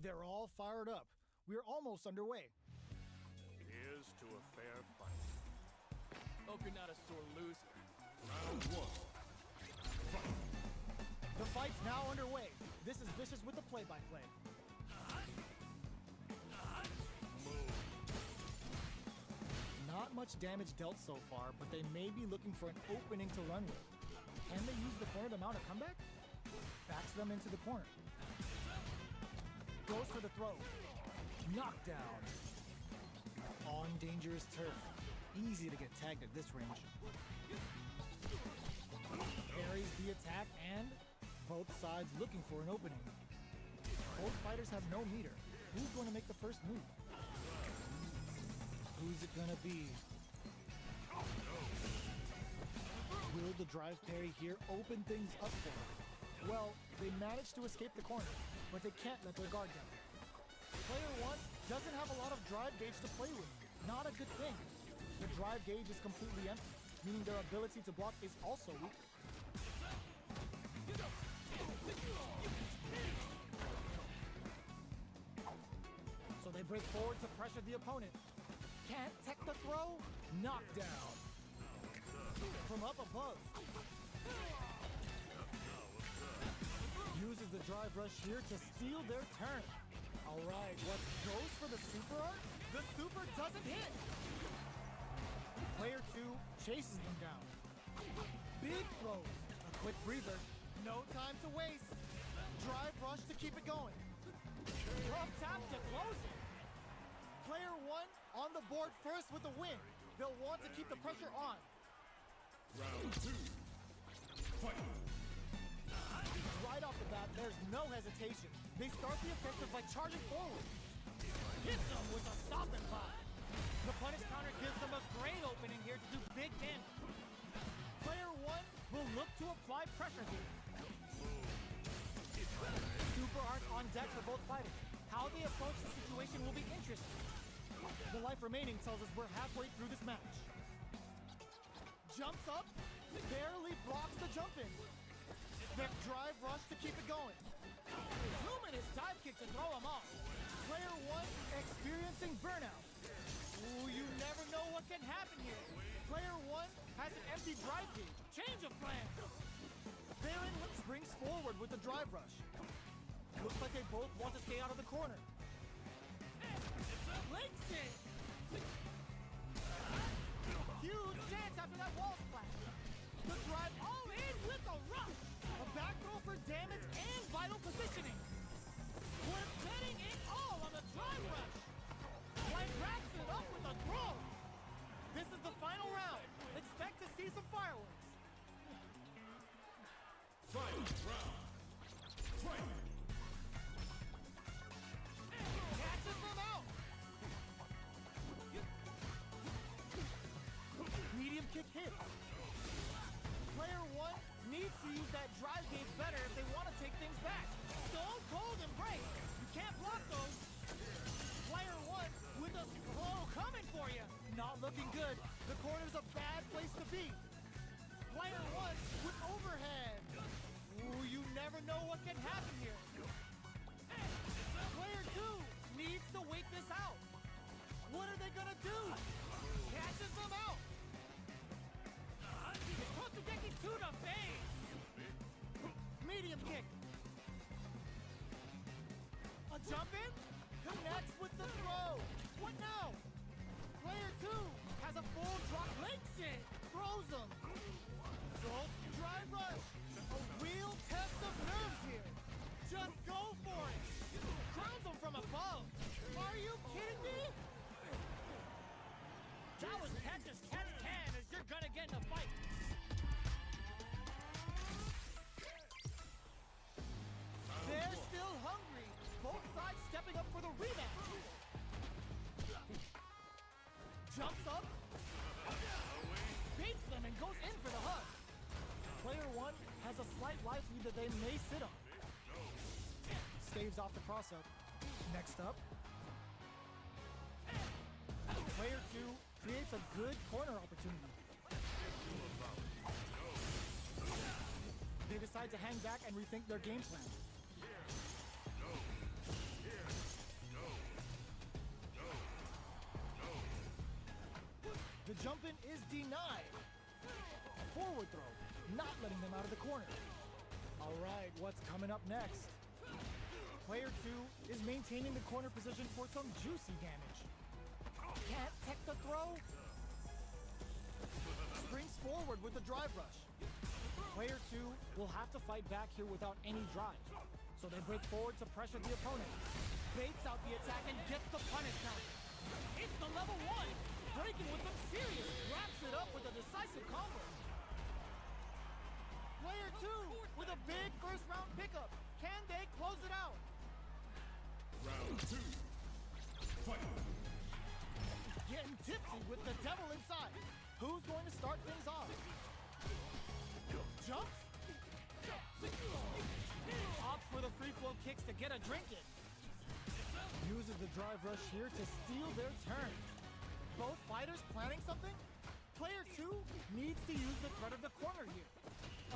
They're all fired up. We're almost underway. Here's to a fair fight. Hope you're not a sore loser. Round one. The fight's now underway. This is Vicious with the play-by-play. Not much damage dealt so far, but they may be looking for an opening to run with. Can they use the corner to mount a comeback? Backs them into the corner. Goes for the throw. Knockdown. On dangerous turf. Easy to get tagged at this range. Parries the attack and both sides looking for an opening. Both fighters have no meter. Who's going to make the first move? Who's it gonna be? Will the drive parry here open things up for them? Well, they managed to escape the corner, but they can't let their guard down. Player 1 doesn't have a lot of drive gauge to play with. Not a good thing. The drive gauge is completely empty, meaning their ability to block is also weak. So they break forward to pressure the opponent. Can't tech the throw? Knockdown. From up above. Uses the drive rush here to steal their turn. All right, what goes for the super art? The super doesn't hit. Player 2 chases them down. Big throws. A quick breather. No time to waste. Drive rush to keep it going. Drop tap to close it. Player 1 on the board first with the win. They'll want to keep the pressure on. Round 2. Fight! Right off the bat, there's no hesitation. They start the offensive by charging forward. Hits them with a stop and pop. The punish counter gives them a great opening here to do big damage. Player 1 will look to apply pressure here. Super art on deck for both fighters. How they approach the situation will be interesting. The life remaining tells us we're halfway through this match. Jumps up, barely blocks the jump in. Their drive rush to keep it going. Luminous dive kick to throw him off. Player 1 experiencing burnout. Ooh, you never know what can happen here. Player 1 has an empty drive gauge. Change of plans. Baron springs forward with the drive rush. Looks like they both want to stay out of the corner. Leg kick! Huge chance after that wall splash. The drive all in with a rush. A back throw for damage and vital positioning. We're betting it all on the drive rush. Blank wraps it up with a throw. This is the final round. Expect to see some fireworks. Final round. Fight! Catches them out. Medium kick hits. Player 1 needs to use that drive gauge better if they want to take things back. Stone cold embrace. You can't block those. Player 1 with a slow coming for you. Not looking good. The corner's a bad place to be. Player 1 with overhead. Ooh, you never know what can happen here. Player 2 needs to wait this out. What are they gonna do? Catches them out. Kotogeki to the face. Medium kick. A jump in? Connects with the throw. What now? Player 2 has a full drop leg sit. Throws him. Gulp drive rush. A real test of nerves here. Just go for it. Crowns him from above. Are you kidding me? That was catch as catch can as you're gonna get in a fight. They're still hungry. Both sides stepping up for the rematch. Jumps up. Beats them and goes in for the hug. Player 1 has a slight life lead that they may sit on. Staves off the cross-up. Next up. Player 2 creates a good corner opportunity. They decide to hang back and rethink their game plan. The jump in is denied. Forward throw, not letting them out of the corner. All right, what's coming up next? Player 2 is maintaining the corner position for some juicy damage. Can't tech the throw. Springs forward with the drive rush. Player 2 will have to fight back here without any drive. So they break forward to pressure the opponent. Baits out the attack and gets the punish count. It's the level 1. Breaking with some serious. Wraps it up with a decisive combo. Player 2 with a big first round pickup. Can they close it out? Round 2. Fight. Getting tipsy with the devil inside. Who's going to start things off? Jumps? Opts for the free flow kicks to get a drink in. Uses the drive rush here to steal their turn. Both fighters planning something? Player 2 needs to use the threat of the corner here.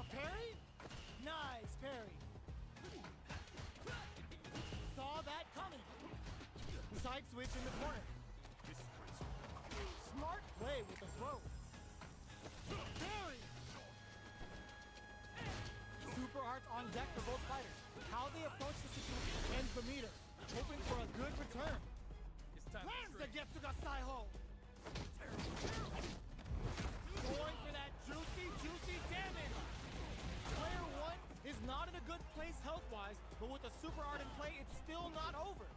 A parry? Nice parry. Saw that coming. Side switch in the corner. Smart play with the throw. Parry. Super arts on deck for both fighters. How they approach the situation ends the meter. Hoping for a good return. Lands the Getsuga Saiho. Going for that juicy damage. Player 1 is not in a good place health-wise, but with the super art in play, it's still not over.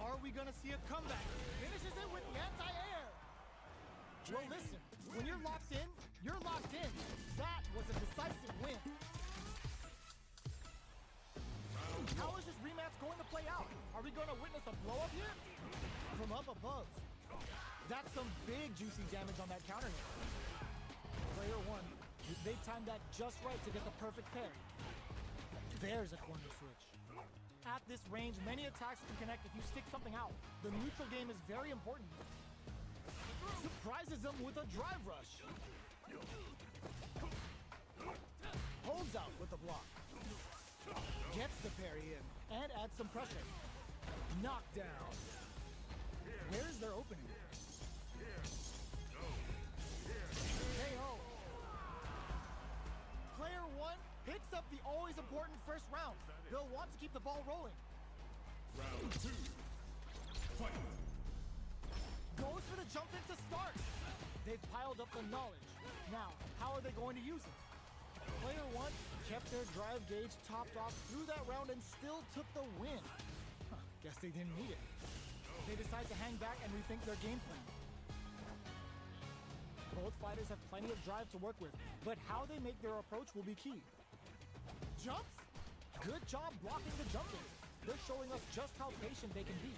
Are we gonna see a comeback? Finishes it with the anti-air. Well, listen, when you're locked in, you're locked in. That was a decisive win. How is this rematch going to play out? Are we going to witness a blow-up here? From up above. That's some big juicy damage on that counter hit. Player 1, they timed that just right to get the perfect parry. There's a corner switch. At this range, many attacks can connect if you stick something out. The neutral game is very important. Surprises them with a drive rush. Holds out with the block. Gets the parry in and adds some pressure. Knockdown. Where's their opening? KO. Player 1 picks up the always important first round. They'll want to keep the ball rolling. Round 2. Fight. Goes for the jump in to start. They've piled up the knowledge. Now, how are they going to use it? Player 1 kept their drive gauge topped off through that round and still took the win. Guess they didn't need it. They decide to hang back and rethink their game plan. Both fighters have plenty of drive to work with, but how they make their approach will be key. Jumps? Good job blocking the jumpers. They're showing us just how patient they can be.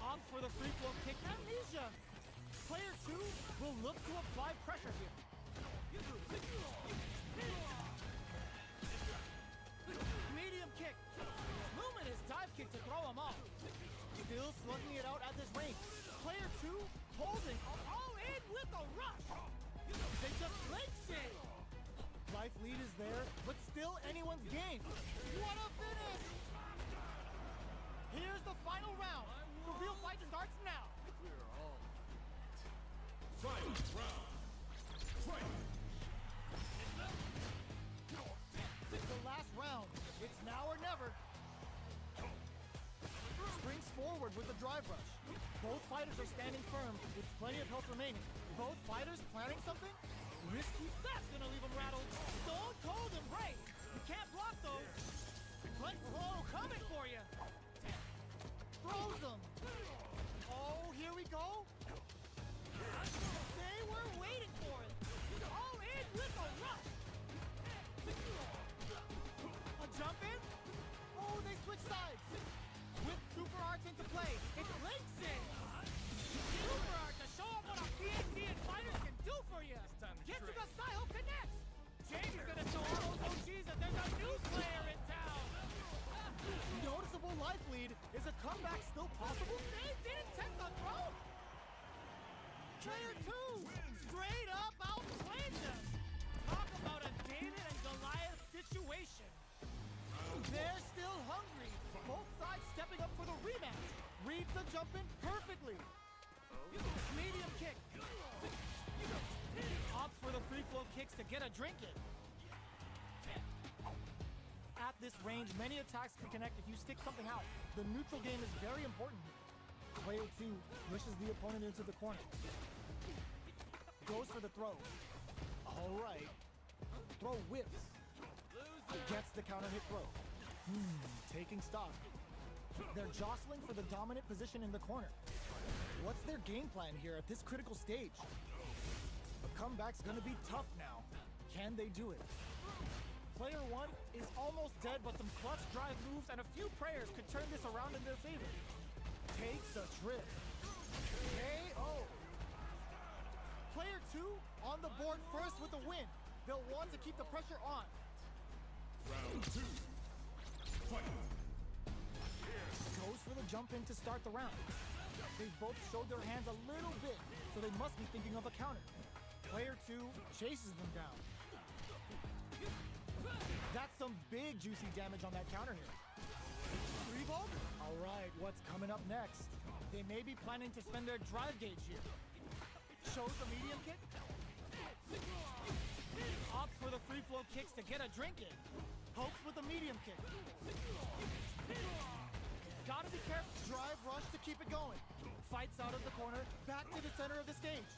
Opt for the free flow kick. Amnesia! Player 2 will look to apply pressure here. Medium kick. Luminous dive kick to throw him off. Still slugging it out at this range. Player 2 holding all in with a rush. They just flakes it. Life lead is there, but still anyone's game. What a finish! Here's the final round. The real fight starts now. Final round. Fight. The last round. It's now or never. Springs forward with the drive rush. Both fighters are standing firm with plenty of health remaining. Both fighters planning something? Risky. That's gonna leave them rattled. Stone cold embrace. You can't block those. But blow coming for you. Throws them. Oh, here we go. They were waiting for it. All in with a rush. A jump in? Oh, they switch sides. With super arts into play, it breaks in. Super art to show off what a PhD and fighters can do for you. Get to the style connects. Jamie's gonna show all those OGs that there's a new player in town. Noticeable life lead. Is a comeback still possible? They didn't take the throw. Player 2 straight up outplayed them. Talk about a David and Goliath situation. They're still hungry. Both sides stepping up for the rematch. Reads the jump in perfectly. Medium kick. Opts for the free flow kicks to get a drink in. At this range, many attacks can connect if you stick something out. The neutral game is very important. Player 2 pushes the opponent into the corner. Goes for the throw. All right. Throw whips. Gets the counter hit throw. Taking stock. They're jostling for the dominant position in the corner. What's their game plan here at this critical stage? The comeback's gonna be tough now. Can they do it? Player 1 is almost dead, but some clutch drive moves and a few prayers could turn this around in their favor. Takes a trip. KO. Player 2 on the board first with the win. They'll want to keep the pressure on. Round 2. Fight. Goes for the jump in to start the round. They both showed their hands a little bit, so they must be thinking of a counter. Player 2 chases them down. That's some big juicy damage on that counter hit. 3-volt? All right, what's coming up next? They may be planning to spend their drive gauge here. Shows the medium kick. Opts for the free flow kicks to get a drink in. Pokes with the medium kick. Gotta be careful. Drive rush to keep it going. Fights out of the corner, back to the center of the stage.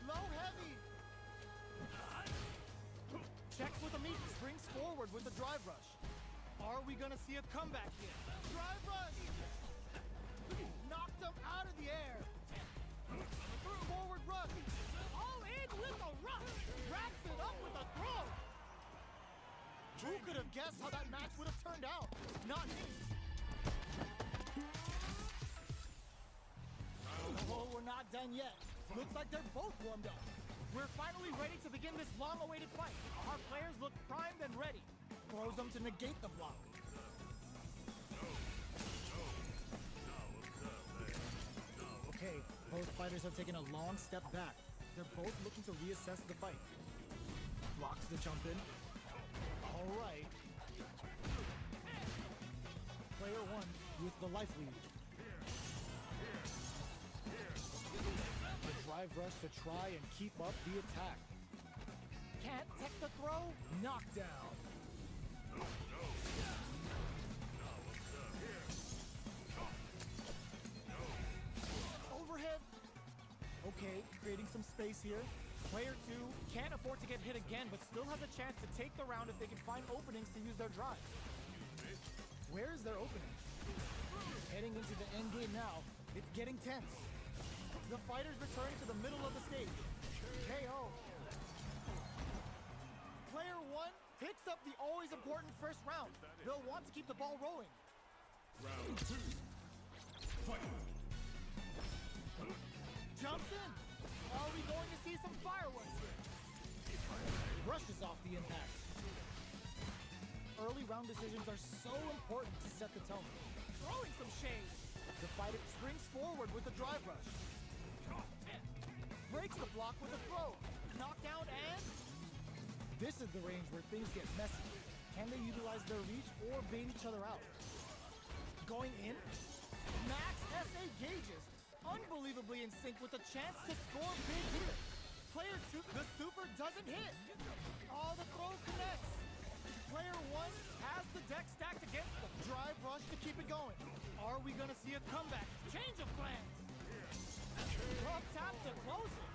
Low heavy. Checks with the meat, springs forward with the drive rush. Are we gonna see a comeback here? Drive rush! Knocked him out of the air. Forward rush. All in with a rush. Wraps it up with a throw. Who could have guessed how that match would have turned out? Not me. Oh, we're not done yet. Looks like they're both warmed up. We're finally ready to begin this long-awaited fight. Our players look primed and ready. Throws them to negate the block. Okay, both fighters have taken a long step back. They're both looking to reassess the fight. Blocks the jump in. All right. Player 1 with the life lead. The drive rush to try and keep up the attack. Can't tech the throw. Knockdown. Overhead. Okay, creating some space here. Player 2 can't afford to get hit again, but still has a chance to take the round if they can find openings to use their drive. Where is their opening? Heading into the end game now. It's getting tense. The fighters return to the middle of the stage. KO. Player 1 picks up the always important first round. They'll want to keep the ball rolling. Round 2. Fight. Jumps in. Are we going to see some fireworks here? Rushes off the impact. Early round decisions are so important to set the tone. Throwing some shade. The fighter springs forward with a drive rush. Breaks the block with a throw. Knockdown and... This is the range where things get messy. Can they utilize their reach or bait each other out? Going in. Max SA gauges. Unbelievably in sync with a chance to score big here. Player 2, the super doesn't hit. Oh, the throw connects. Player 1 has the deck stacked against them. Drive rush to keep it going. Are we gonna see a comeback? Change of plans. Drop tap to close it.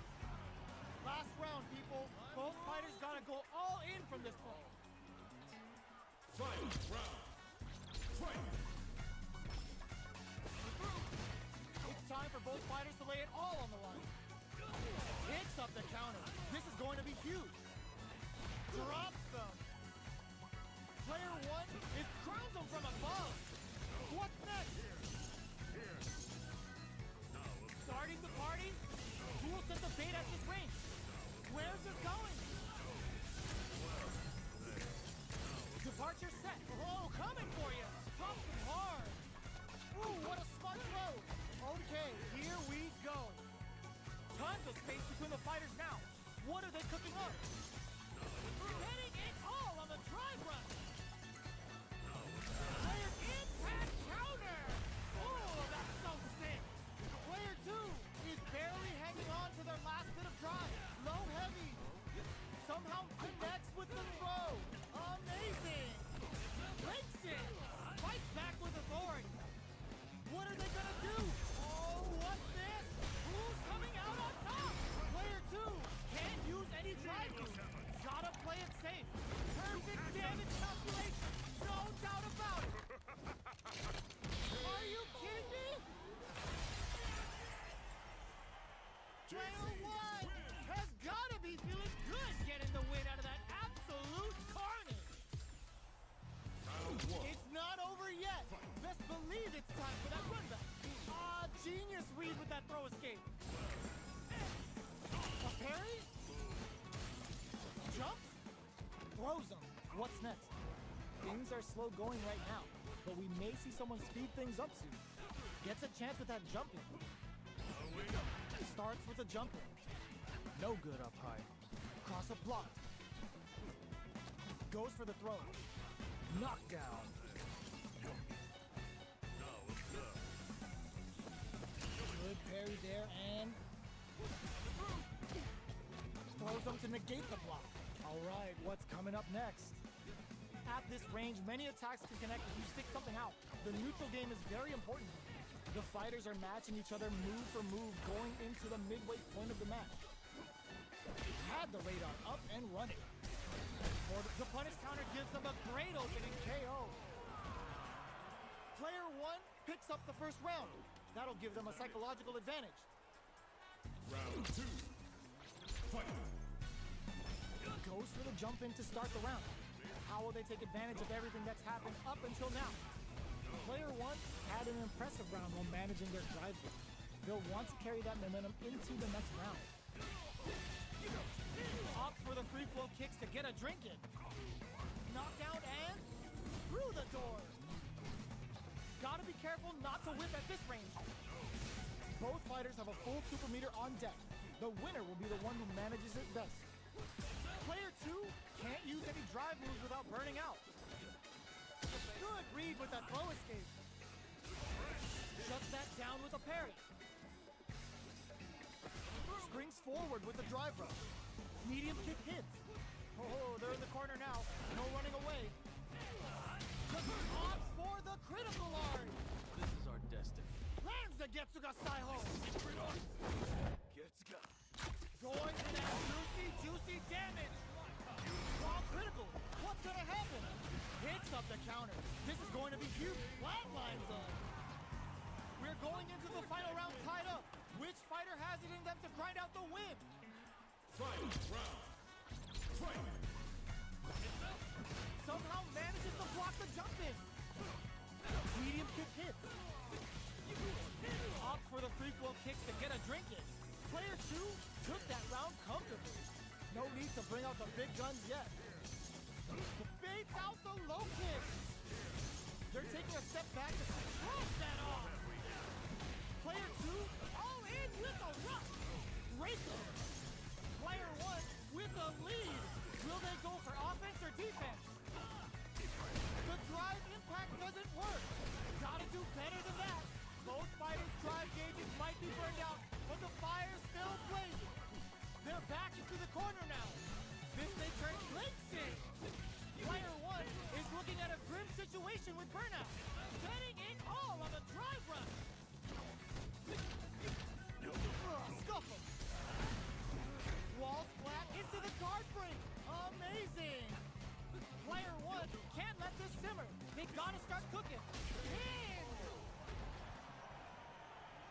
Last round, people. Both fighters gotta go all in from this point. Fight. Round. Fight. It's time for both fighters to lay it all on the line. Picks up the counter. This is going to be huge. Drops them. Player 1 is crowns them from above. What's next? Starting the party? Who will set the bait at this range? Where's this going? Departure set. Oh, coming for you. Pumps them hard. Ooh, what a smart throw. Okay, here we go. Tons of space between the fighters now. What are they cooking up? Hitting it all on the drive run. Player impact counter. Oh, that's so sick. Player 2 is barely hanging on to their last Parry? Jumps? Throws them. What's next? Things are slow going right now, but we may see someone speed things up soon. Gets a chance with that jumping. Starts with a jumping. No good up high. Cross up blocked. Goes for the throw. Knockdown. Good parry there and throws them to negate the block. All right, what's coming up next? At this range, many attacks can connect if you stick something out. The neutral game is very important. The fighters are matching each other move for move going into the midway point of the match. Had the radar up and running. The punish counter gives them a great opening KO. Player 1 picks up the first round. That'll give them a psychological advantage. Round 2. Fight. Goes for the jump in to start the round. How will they take advantage of everything that's happened up until now? Player 1 had an impressive round while managing their drive. They'll want to carry that momentum into the next round. Opts for the free flow kicks to get a drink in. Knockdown and through the door. Gotta be careful not to whip at this range. Both fighters have a full super meter on deck. The winner will be the one who manages it best. Player 2 can't use any drive moves without burning out. Good read with that throw escape. Shuts that down with a parry. Springs forward with a drive rush. Medium kick hits. Oh, they're in the corner now. No running away. Opts for the critical art. This is our destiny. Lands the Getsuga Saiho. Getsuga. Going for that juicy damage. While critical. What's gonna happen? Hits up the counter. This is going to be huge. Flatlines up. We're going into the final round tied up. Which fighter has it in them to grind out the win? Fight. Round. Fight. Somehow manages to block the jump in. Medium kick hits. Opt for the free flow kicks to get a drink in. Player 2 took that round comfortably. No need to bring out the big guns yet. Baits out the low kick. They're taking a step back to close that off. Player 2 all in with a rush. Raker. Player 1 with a lead. Will they go for offense or defense? The drive impact doesn't work. Gotta do better than that. Both fighters' drive gauges might be burned out, but the fire's still blazing. They're back into the corner now. This may turn Blanka. Player 1 is looking at a grim situation with burnout. Betting it all on the drive rush. Scuffle. Wall splat into the guard break. Amazing. Player 1 can't let this simmer. They gotta start cooking.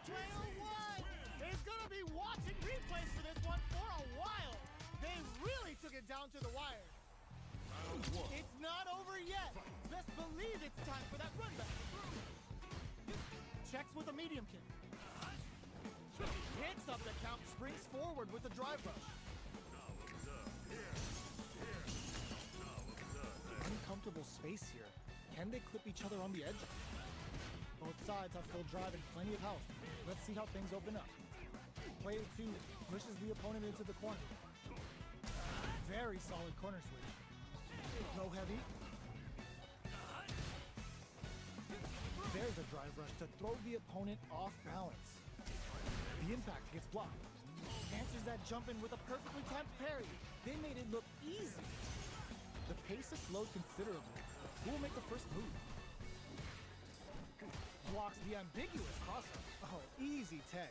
Player 1 is gonna be watching replays for this one for a while. They really took it down to the wire. Round 1. It's not over yet. Best believe it's time for that run back. Checks with a medium kick. Hits up the count, springs forward with a drive rush. Uncomfortable space here. Can they clip each other on the edge? Both sides have full drive and plenty of health. Let's see how things open up. Player 2 pushes the opponent into the corner. Very solid corner switch. Go heavy. There's a drive rush to throw the opponent off balance. The impact gets blocked. Answers that jump in with a perfectly timed parry. They made it look easy. The pace has slowed considerably. Who will make the first move? Blocks the ambiguous crossover. Oh, easy tag.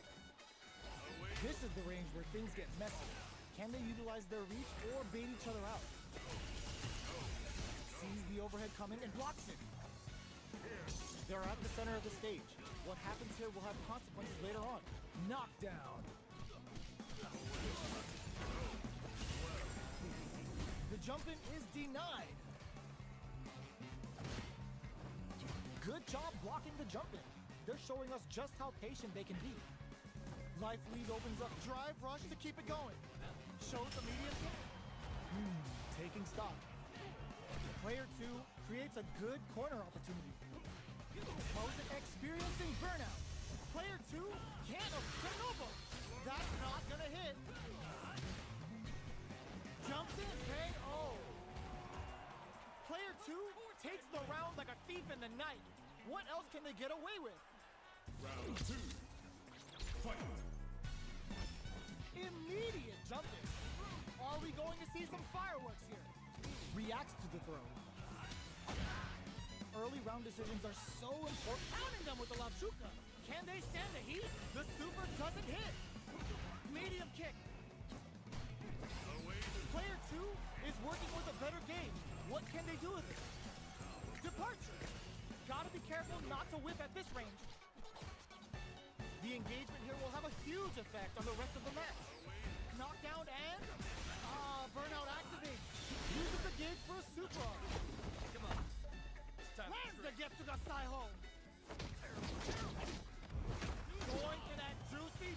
This is the range where things get messy. Can they utilize their reach or bait each other out? Sees the overhead coming and blocks it. They're at the center of the stage. What happens here will have consequences later on. Knockdown. The jump-in is denied. Good job blocking the jump-in. They're showing us just how patient they can be. Life lead opens up drive rush to keep it going. Shows the medium kick. Taking stock. Player 2 creates a good corner opportunity. Opponent experiencing burnout. Player 2 can't Chernobyl. That's not gonna hit. Jumps in, KO. Player 2 takes the round like a thief in the night. What else can they get away with? Round 2. Fight. Immediate jumping. Are we going to see some fireworks here? Reacts to the throw. Early round decisions are so important. Pounding them with the Lavshuka. Can they stand the heat? The super doesn't hit. Medium kick. Player 2 is working with a better game. What can they do with it? Departure. Gotta be careful not to whip at this range. The engagement here will have a huge effect on the rest of the match. Knockdown and... burnout activates. Uses the gauge for a super. Come on. It's time Lands to the Getsuga Saiho. Going for that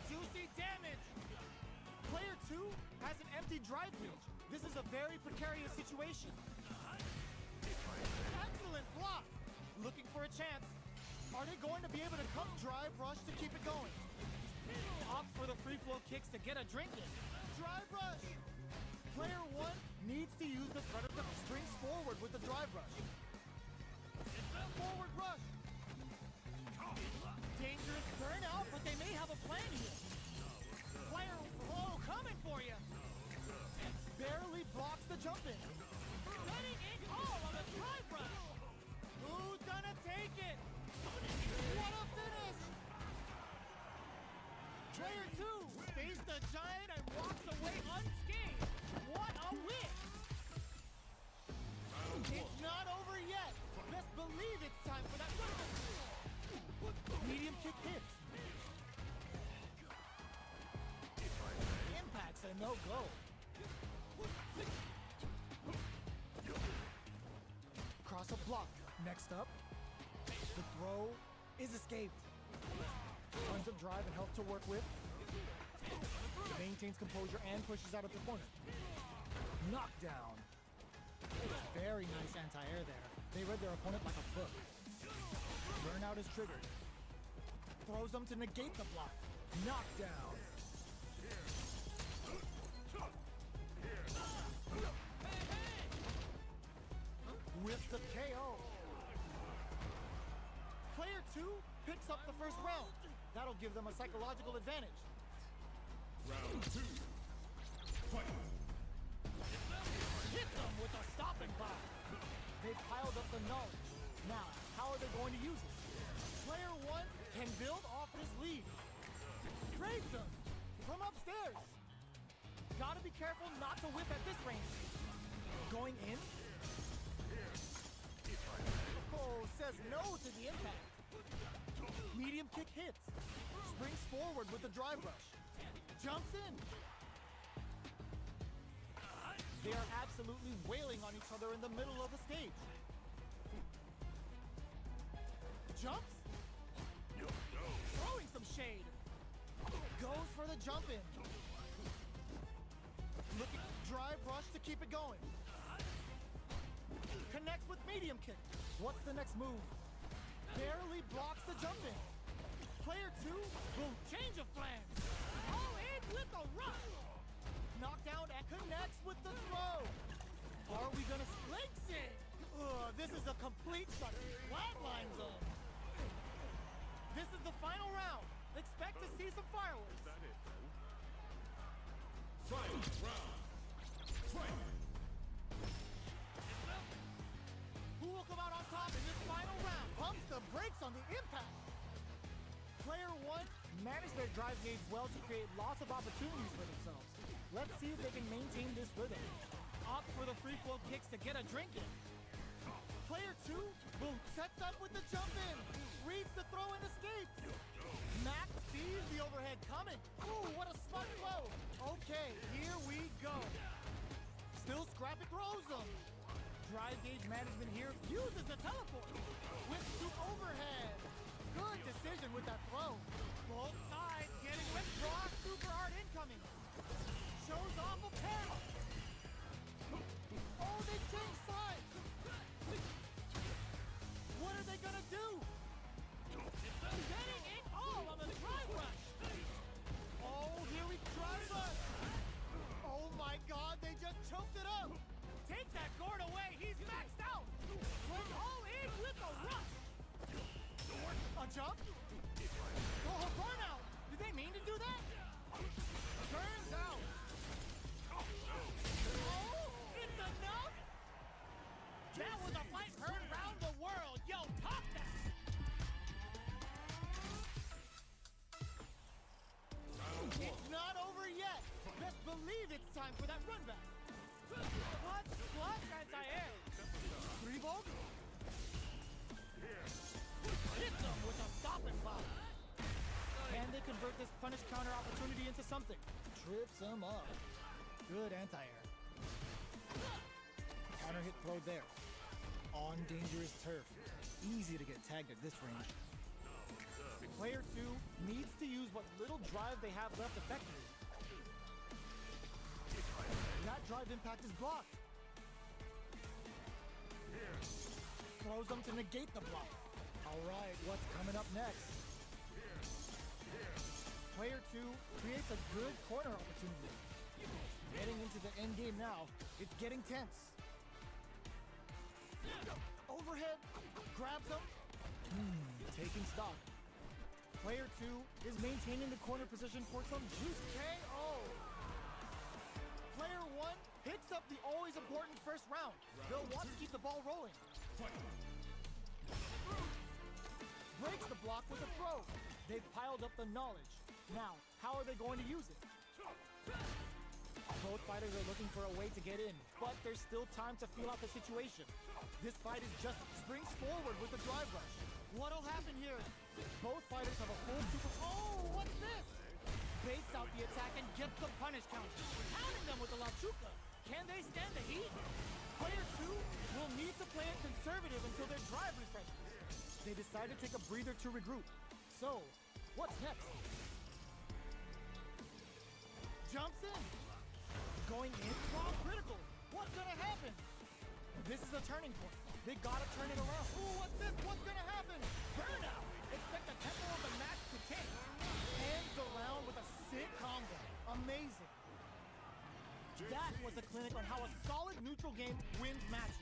juicy damage. Player 2 has an empty drive gauge. This is a very precarious situation. Excellent block. Looking for a chance. Are they going to be able to come drive rush to keep it going? Opt for the free flow kicks to get a drink in. Drive rush. Player 1 needs to use the threat of the springs forward with the drive rush. Forward rush. Dangerous burnout, but they may have a plan here. Player coming for you. Barely blocks the jump in. Setting it all on the drive rush. Who's gonna take it? What a finish! Player 2 faced the giant and walks away unscathed. What a win! It's not over yet. Best believe it's time for that. Medium kick hits. Impact's a no-go. Cross a block. Next up, the throw is escaped. Tons of drive and help to work with. Maintains composure and pushes out of the corner. Knockdown. Very nice anti-air there. They read their opponent like a book. Burnout is triggered. Throws them to negate the block. Knockdown. With the KO. Player 2 picks up the first round. That'll give them a psychological advantage. Round 2. Fight. Hit them with a stopping block. They piled up the knowledge. Now, how are they going to use it? Player 1 can build off this lead. Trades them from upstairs. Gotta be careful not to whip at this range. Going in. Oh, says no to the impact. Medium kick hits. Springs forward with the drive rush. Jumps in. They are absolutely wailing on each other in the middle of the stage. Jumps. Throwing some shade. Goes for the jump in. Looking drive rush to keep it going. Connects with medium kick. What's the next move? Barely blocks the jump in. Player 2 will change of plans. All in with the rush. Knockdown and connects with the throw. Are we gonna split it? This is a complete shot. Flatline zone. This is the final round. Expect to see some fireworks. Final round. Fight. Who will come out on top in this final round? Pumps the brakes on the impact. Player 1 managed their drive gauge well to create lots of opportunities for themselves. Let's see if they can maintain this rhythm. Opt for the free flow kicks to get a drink in. Player 2 sets up with the jump in. Reads the throw and escapes. Mac sees the overhead coming. Ooh, what a smart throw. Okay, here we go. Still Scrappy throws them. Drive gauge management here uses the teleport. With soup overhead. Good decision with that throw. Both sides getting with raw super art incoming. Shows off a time for that run back. What? Block anti-air. 3-volt. Hits him with a stop and pop. Can they convert this punish counter opportunity into something? Trips him up. Good anti-air. Counter hit throw there. On dangerous turf. Easy to get tagged at this range. Player 2 needs to use what little drive they have left effectively. That drive impact is blocked. Throws them to negate the block. Alright, what's coming up next? Player 2 creates a good corner opportunity. Getting into the end game now, it's getting tense. Overhead, grabs him. Taking stock. Player 2 is maintaining the corner position for some juice KO. Player 1 picks up the always important first round. They'll want to keep the ball rolling. Breaks the block with a throw. They've piled up the knowledge. Now, how are they going to use it? Both fighters are looking for a way to get in, but there's still time to feel out the situation. This fight is just springs forward with the drive rush. What'll happen here? Both fighters have a full super... Oh, what's this? Baits out the attack and gets the punish counter. Pounding them with the La Chuca. Can they stand the heat? Player 2 will need to play it conservative until their drive refreshes. They decide to take a breather to regroup. So, what's next? Jumps in. Going in, wrong critical. What's gonna happen? This is a turning point. They gotta turn it around. Ooh, what's this? What's gonna happen? Burnout. Expect the tempo of the match to change. Ends the round with a sick combo. Amazing. That was a clinic on how a solid neutral game wins matches.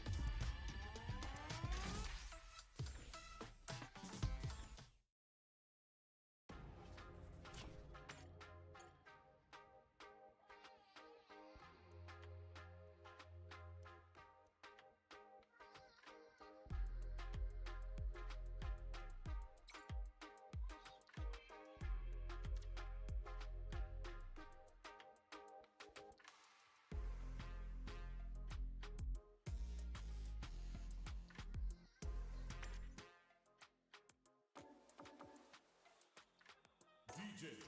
DeeJay.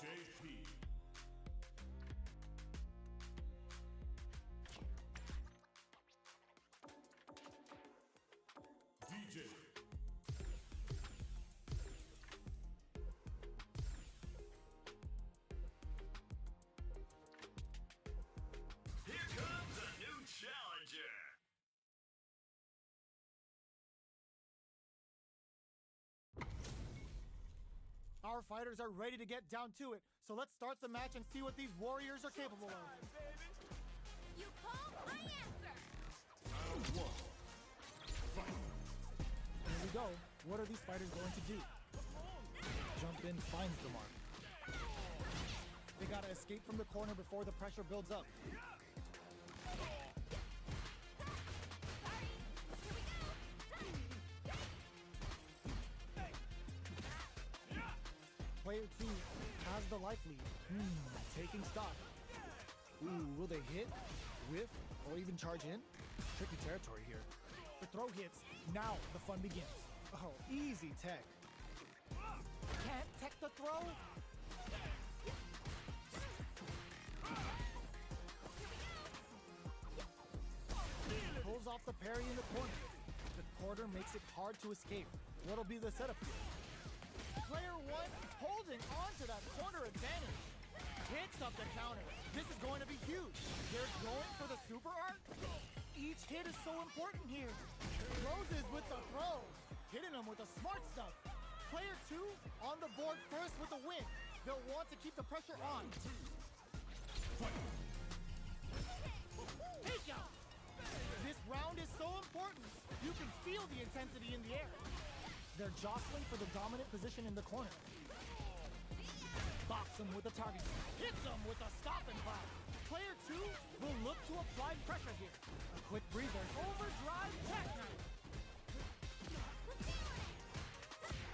JP. DeeJay. Here comes a new challenger. Our fighters are ready to get down to it, so let's start the match and see what these warriors are capable of. You call, I answer. Round 1. Fight. Here we go. What are these fighters going to do? Jump in finds the mark. They gotta escape from the corner before the pressure builds up. Player 2 has the life lead. Taking stock. Ooh, will they hit, whiff, or even charge in? Tricky territory here. The throw hits. Now the fun begins. Oh, easy tech. Can't tech the throw? Pulls off the parry in the corner. The quarter makes it hard to escape. What'll be the setup here? Player 1 holding on to that corner advantage. Hits up the counter. This is going to be huge. They're going for the super art. Each hit is so important here. Roses with the throw. Hitting them with the smart stuff. Player 2 on the board first with the win. They'll want to keep the pressure on. Takeout. This round is so important. You can feel the intensity in the air. They're jostling for the dominant position in the corner. Box him with a target. Hits him with a stop and pop. Player 2 will look to apply pressure here. A quick breather. Overdrive jackknife.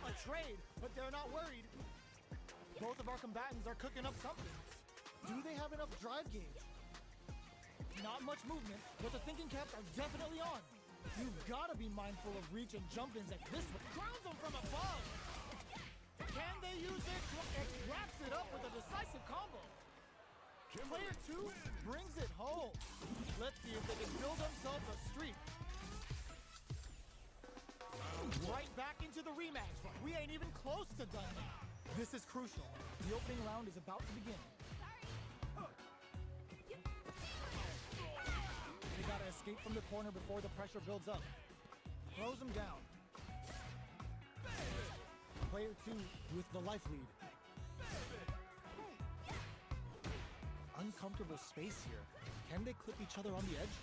A trade, but they're not worried. Both of our combatants are cooking up something. Do they have enough drive gauge? Not much movement, but the thinking caps are definitely on. You've got to be mindful of reach and jump-ins at this one. Grounds them from above. Can they use their wraps it up with a decisive combo? Player 2 brings it home. Let's see if they can build themselves a streak. Right back into the rematch. We ain't even close to done now. This is crucial. The opening round is about to begin. They gotta escape from the corner before the pressure builds up. Throws him down. Player 2 with the life lead. Uncomfortable space here. Can they clip each other on the edge?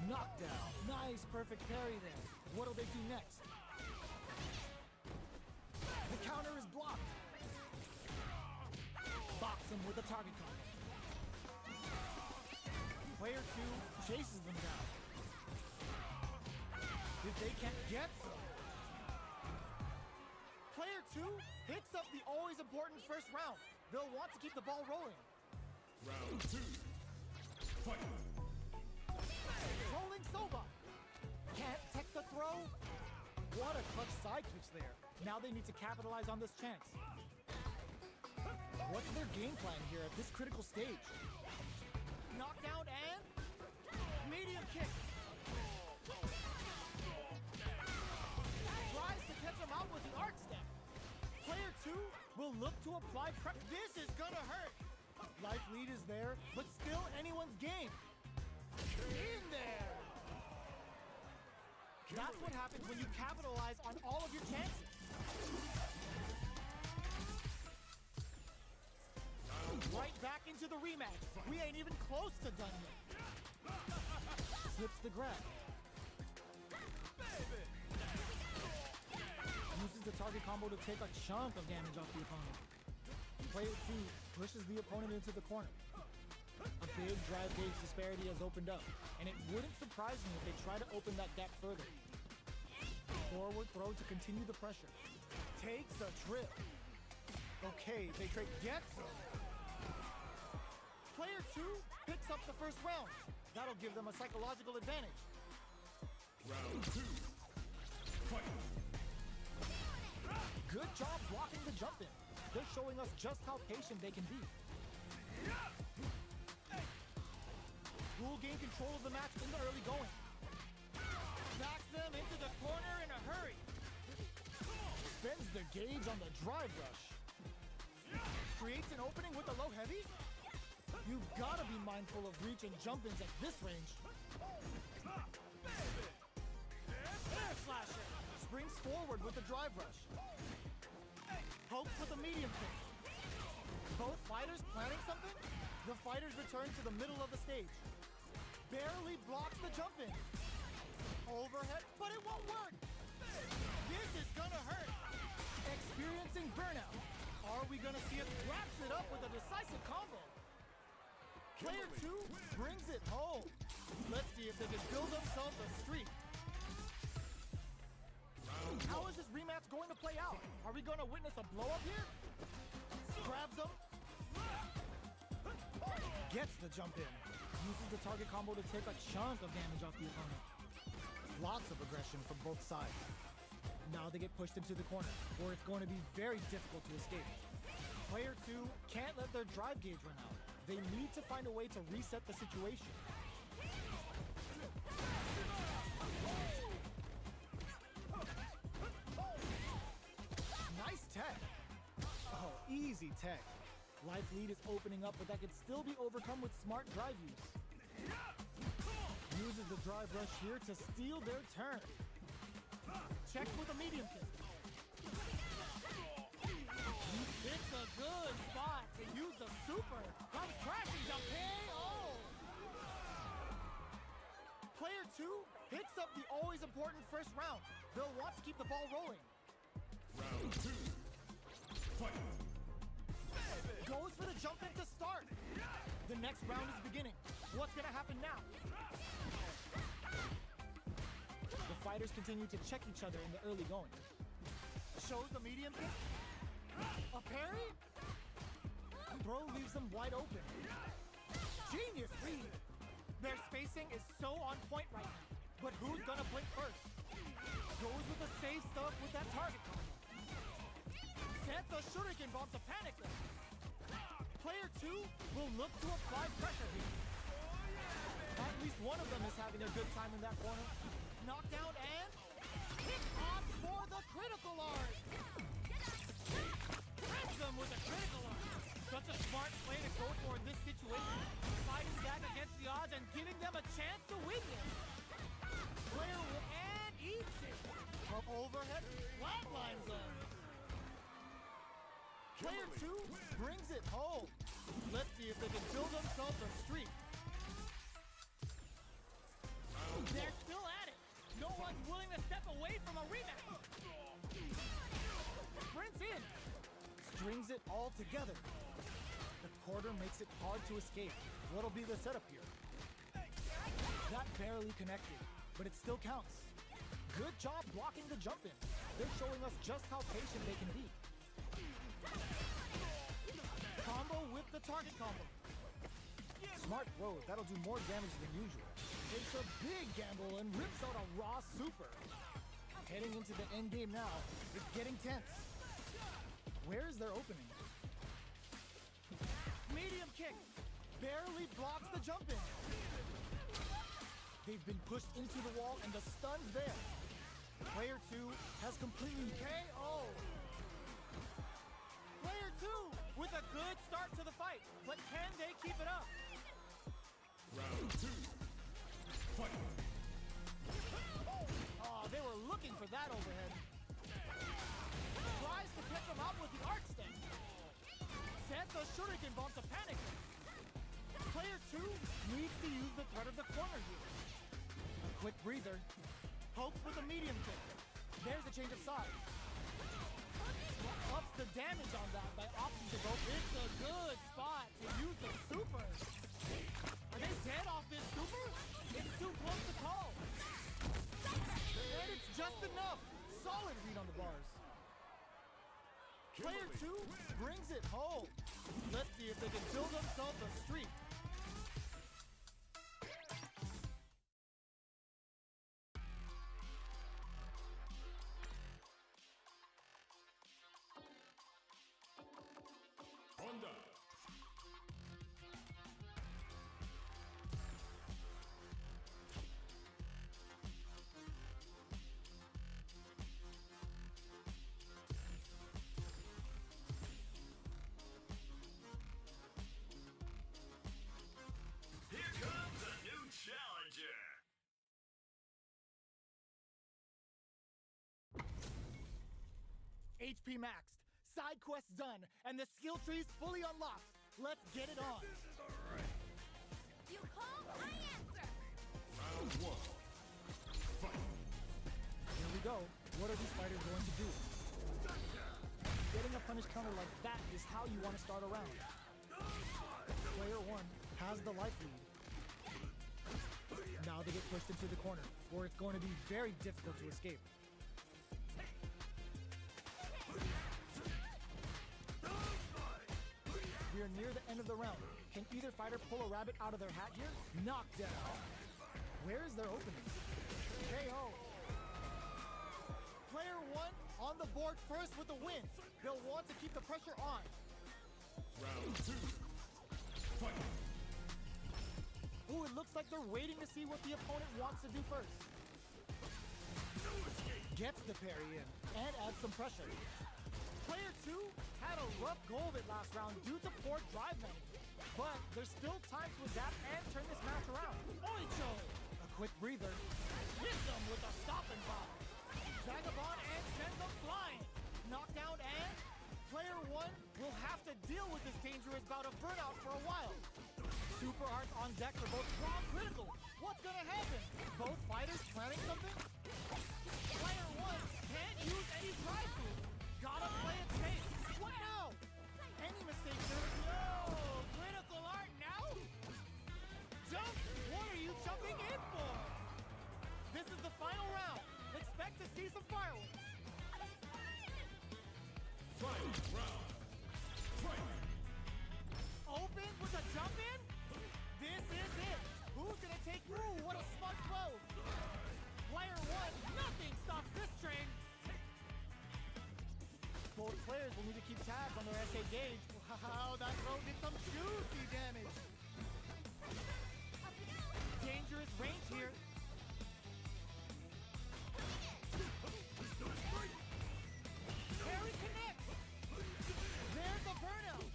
Knockdown. Nice, perfect parry there. What'll they do next? The counter is blocked. Box him with a target combo. Player 2 chases them down. If they can't get some. Player 2 hits up the always important first round. They'll want to keep the ball rolling. Round 2. Fight. Rolling Soba. Can't tech the throw. What a clutch side twitch there. Now they need to capitalize on this chance. What's their game plan here at this critical stage? Knockdown and medium kick. Tries to catch him out with the arc step. Player 2 will look to apply prep. This is gonna hurt. Life lead is there, but still anyone's game. In there. That's what happens when you capitalize on all of your chances. Right back into the rematch. We ain't even close to done yet. Slips the grab. Uses the target combo to take a chunk of damage off the opponent. Player 2 pushes the opponent into the corner. A big drive gauge disparity has opened up, and it wouldn't surprise me if they try to open that gap further. Forward throw to continue the pressure. Takes a trip. Okay, they trade gets him. Player 2 picks up the first round. That'll give them a psychological advantage. Round 2. Fight. Good job blocking the jump in. They're showing us just how patient they can be. Will gain control of the match in the early going. Knocks them into the corner in a hurry. Spends the gauge on the drive rush. Creates an opening with a low heavy. You've got to be mindful of reach and jump-ins at this range. Air slasher. Springs forward with the drive rush. Pokes with a medium kick. Both fighters planning something? The fighters return to the middle of the stage. Barely blocks the jump in. Overhead, but it won't work. This is gonna hurt. Experiencing burnout. Are we gonna see it wraps it up with a decisive combo? Player 2 brings it home. Let's see if they can build themselves a streak. How is this rematch going to play out? Are we going to witness a blow-up here? Grabs him. Gets the jump in. Uses the target combo to take a chunk of damage off the opponent. Lots of aggression from both sides. Now they get pushed into the corner, where it's going to be very difficult to escape. Player 2 can't let their drive gauge run out. They need to find a way to reset the situation. Nice tech. Oh, easy tech. Life lead is opening up, but that could still be overcome with smart drive use. Uses the drive rush here to steal their turn. Checks with a medium kick. It's a good spot to use the super. Comes crashing to KO. Player 2 Picks up the always important first round. They'll want to keep the ball rolling. Round 2. Fight. Goes for the jump in to start. The next round is beginning. What's gonna happen now? The fighters continue to check each other in the early going. Shows the medium kick. A parry? Throw leaves them wide open. Genius read. Their spacing is so on point right now. But who's gonna blink first? Goes with the safe stuff with that target combo. Sets a shuriken bomb to panic them. Player 2 will look to apply pressure here. At least one of them is having a good time in that corner. Knockdown and hit off for the critical art. Hits them with a critical art. Such a smart play to go for in this situation. Fighting back against the odds and giving them a chance to win this. Player and eats it. From overhead, flatlines them. Player 2 brings it home. Let's see if they can build themselves a streak. They're still at it. No one's willing to step away from a rematch. Sprints in. Strings it all together. The quarter makes it hard to escape. What'll be the setup here? That barely connected, but it still counts. Good job blocking the jump in. They're showing us just how patient they can be. Combo with the target combo. Smart throw, that'll do more damage than usual. Takes a big gamble and rips out a raw super. Heading into the end game now, it's getting tense. Where's their opening? Medium kick. Barely blocks the jump in. They've been pushed into the wall and the stun's there. Player 2 has completely KO'd. Player 2 with a good start to the fight, but can they keep it up? Round 2. Fight. Oh, they were looking for that overhead. Tries to catch him out with the arc stem. Sets a shuriken bomb to panic him. Player 2 needs to use the threat of the corner here. A quick breather. Hopes with a medium kick. There's a change of side. Ups the damage on that by opting to go. It's a good spot to use the super. Are they dead off this super? It's too close to call. And it's just enough. Solid read on the bars. Player 2 brings it home. Let's see if they can build themselves a streak. Honda. Here comes a new challenger. HP maxed, side quests done, and the skill tree's fully unlocked. Let's get it on. You call, I answer. Round 1. Fight. Here we go. What are these fighters going to do? Getting a punish counter like that is how you want to start a round. Player 1 has the life lead. Now they get pushed into the corner, where it's going to be very difficult to escape. We are near the end of the round. Can either fighter pull a rabbit out of their hat here? Knockdown. Where is their opening? KO. Player 1 on the board first with the win. They'll want to keep the pressure on. Round 2. Fight. Ooh, it looks like they're waiting to see what the opponent wants to do first. Gets the parry in and adds some pressure. Player 2 had a rough go of it last round due to poor drive management, but there's still time to adapt and turn this match around. Oicho! A quick breather. Hits them with a stopping bomb. Vagabond and sends them flying. Knockdown and player 1 will have to deal with this dangerous bout of burnout for a while. Super arts on deck for both strong critical. What's gonna happen? Both fighters planning see some fireworks. Final round. Fight. Opens with a jump in. This is it. Who's gonna take? Ooh, what a smart throw. Player one, nothing stops this train. Both players will need to keep tabs on their SA gauge. Wow, that throw did some juicy damage. Dangerous range here. Harry connects. There's a burnout.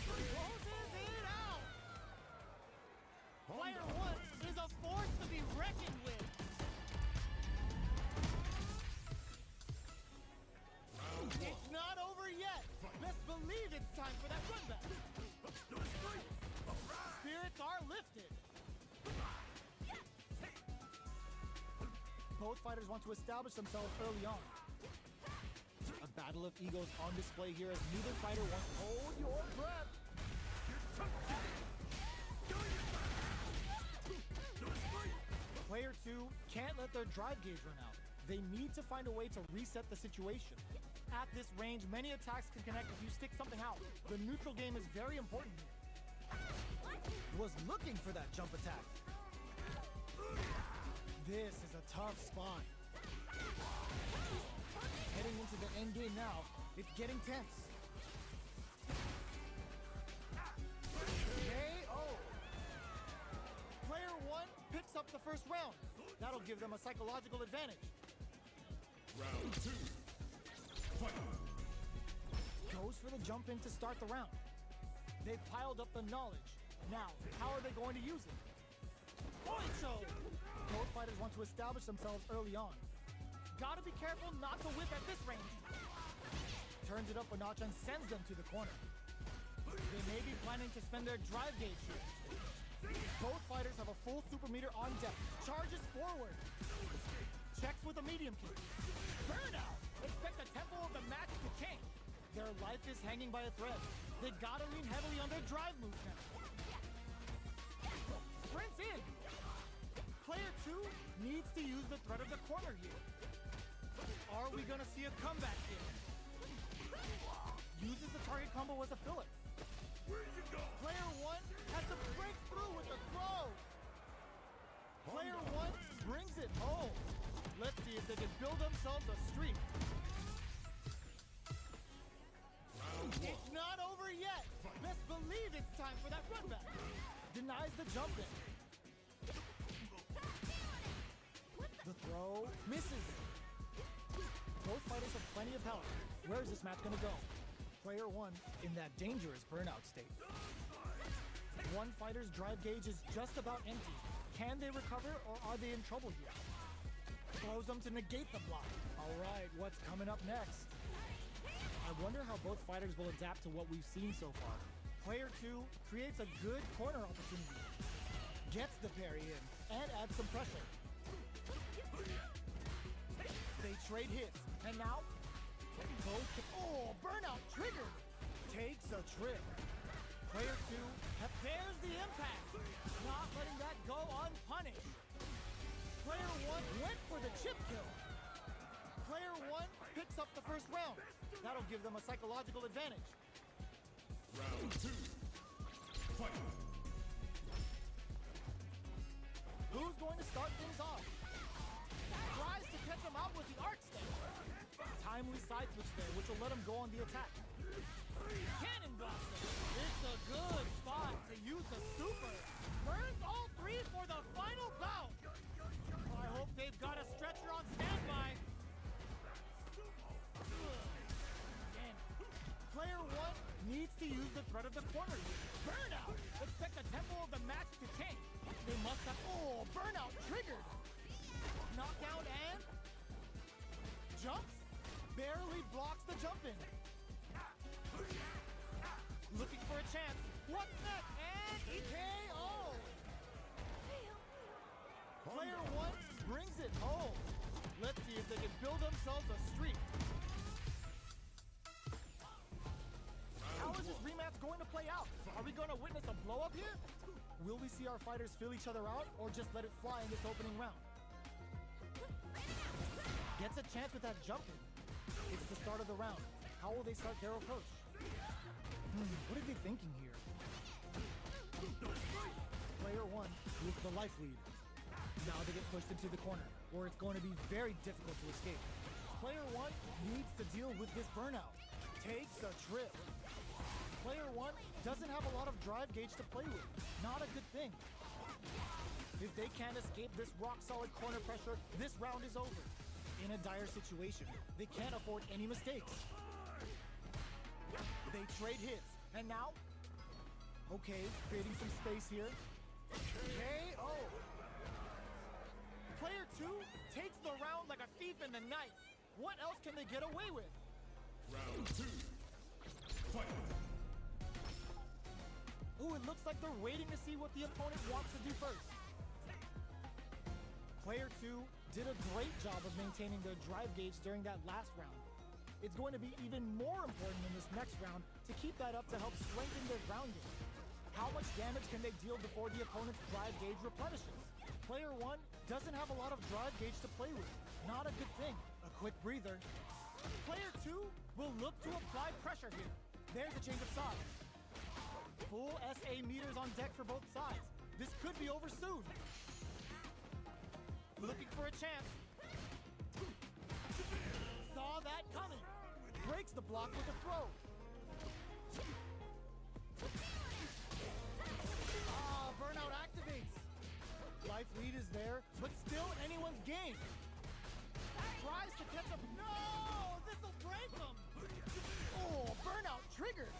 Closes it out. Player one is a force to be reckoned with. It's not over yet. Best believe it's time for that run back. Spirits are lifted. Both fighters want to establish themselves early on. A battle of egos on display here as neither fighter wants to hold your breath. Player two can't let their drive gauge run out. They need to find a way to reset the situation. At this range, many attacks can connect if you stick something out. The neutral game is very important here. Was looking for that jump attack. This is a tough spot. Heading into the end game now, it's getting tense. KO. Player one picks up the first round. That'll give them a psychological advantage. Round two. Fight. Goes for the jump in to start the round. They've piled up the knowledge. Now, how are they going to use it? Oicho! Both fighters want to establish themselves early on. Gotta be careful not to whip at this range. Turns it up a notch and sends them to the corner. They may be planning to spend their drive gauge here. Both fighters have a full super meter on deck. Charges forward. Checks with a medium kick. Burnout! Expect the tempo of the match to change. Their life is hanging by a thread. They gotta lean heavily on their drive moves now. Sprints in. Player two needs to use the threat of the corner here. Are we gonna see a comeback here? Uses the target combo as a filler. Player one has to break through with the throw. Player one brings it home. Let's see if they can build themselves a streak. It's not over yet. Best believe it's time for that run back. Denies the jump in. The throw misses. Both fighters have plenty of health. Where is this match gonna go? Player one in that dangerous burnout state. One fighter's drive gauge is just about empty. Can they recover or are they in trouble here? Throws them to negate the block. All right, what's coming up next? I wonder how both fighters will adapt to what we've seen so far. Player two creates a good corner opportunity. Gets the parry in and adds some pressure. They trade hits, and now both. Oh, burnout triggered. Takes a trip. Player two, there's the impact. Not letting that go unpunished. Player one went for the chip kill. Player one picks up the first round. That'll give them a psychological advantage. Round two. Fight. Who's going to start things off? Tries to catch him out with the arc step. Timely side switch there, which will let him go on the attack. Cannon blaster. It's a good spot to use the super. Burns all three for the final bout. I hope they've got a stretcher on standby. Again. Player one needs to use the threat of the corner. Burnout. Expect the tempo of the match to change. They must have. Oh, burnout triggered. Knockout and jumps. Barely blocks the jump in. Looking for a chance. What's next? And EKO. Player one brings it home. Let's see if they can build themselves a streak. How is this rematch going to play out? Are we going to witness a blow-up here? Will we see our fighters fill each other out or just let it fly in this opening round? Gets a chance with that jump in. It's the start of the round. How will they start their approach? What are they thinking here? Player 1 with the life lead. Now they get pushed into the corner, where it's going to be very difficult to escape. Player 1 needs to deal with this burnout. Takes a trip. Player 1 doesn't have a lot of drive gauge to play with. Not a good thing. If they can't escape this rock-solid corner pressure, this round is over. In a dire situation, they can't afford any mistakes. They trade hits, and now? Okay, creating some space here. KO! Player 2 takes the round like a thief in the night. What else can they get away with? Round 2. Fight. Ooh, it looks like they're waiting to see what the opponent wants to do first. Player 2 did a great job of maintaining their drive gauge during that last round. It's going to be even more important in this next round to keep that up to help strengthen their ground game. How much damage can they deal before the opponent's drive gauge replenishes? Player 1 doesn't have a lot of drive gauge to play with. Not a good thing. A quick breather. Player 2 will look to apply pressure here. There's a change of sides. Full SA meters on deck for both sides. This could be over soon. Looking for a chance. Saw that coming. Breaks the block with a throw. Burnout activates. Life lead is there, but still anyone's game. Tries to catch up. No! This'll break them! Oh, burnout triggered.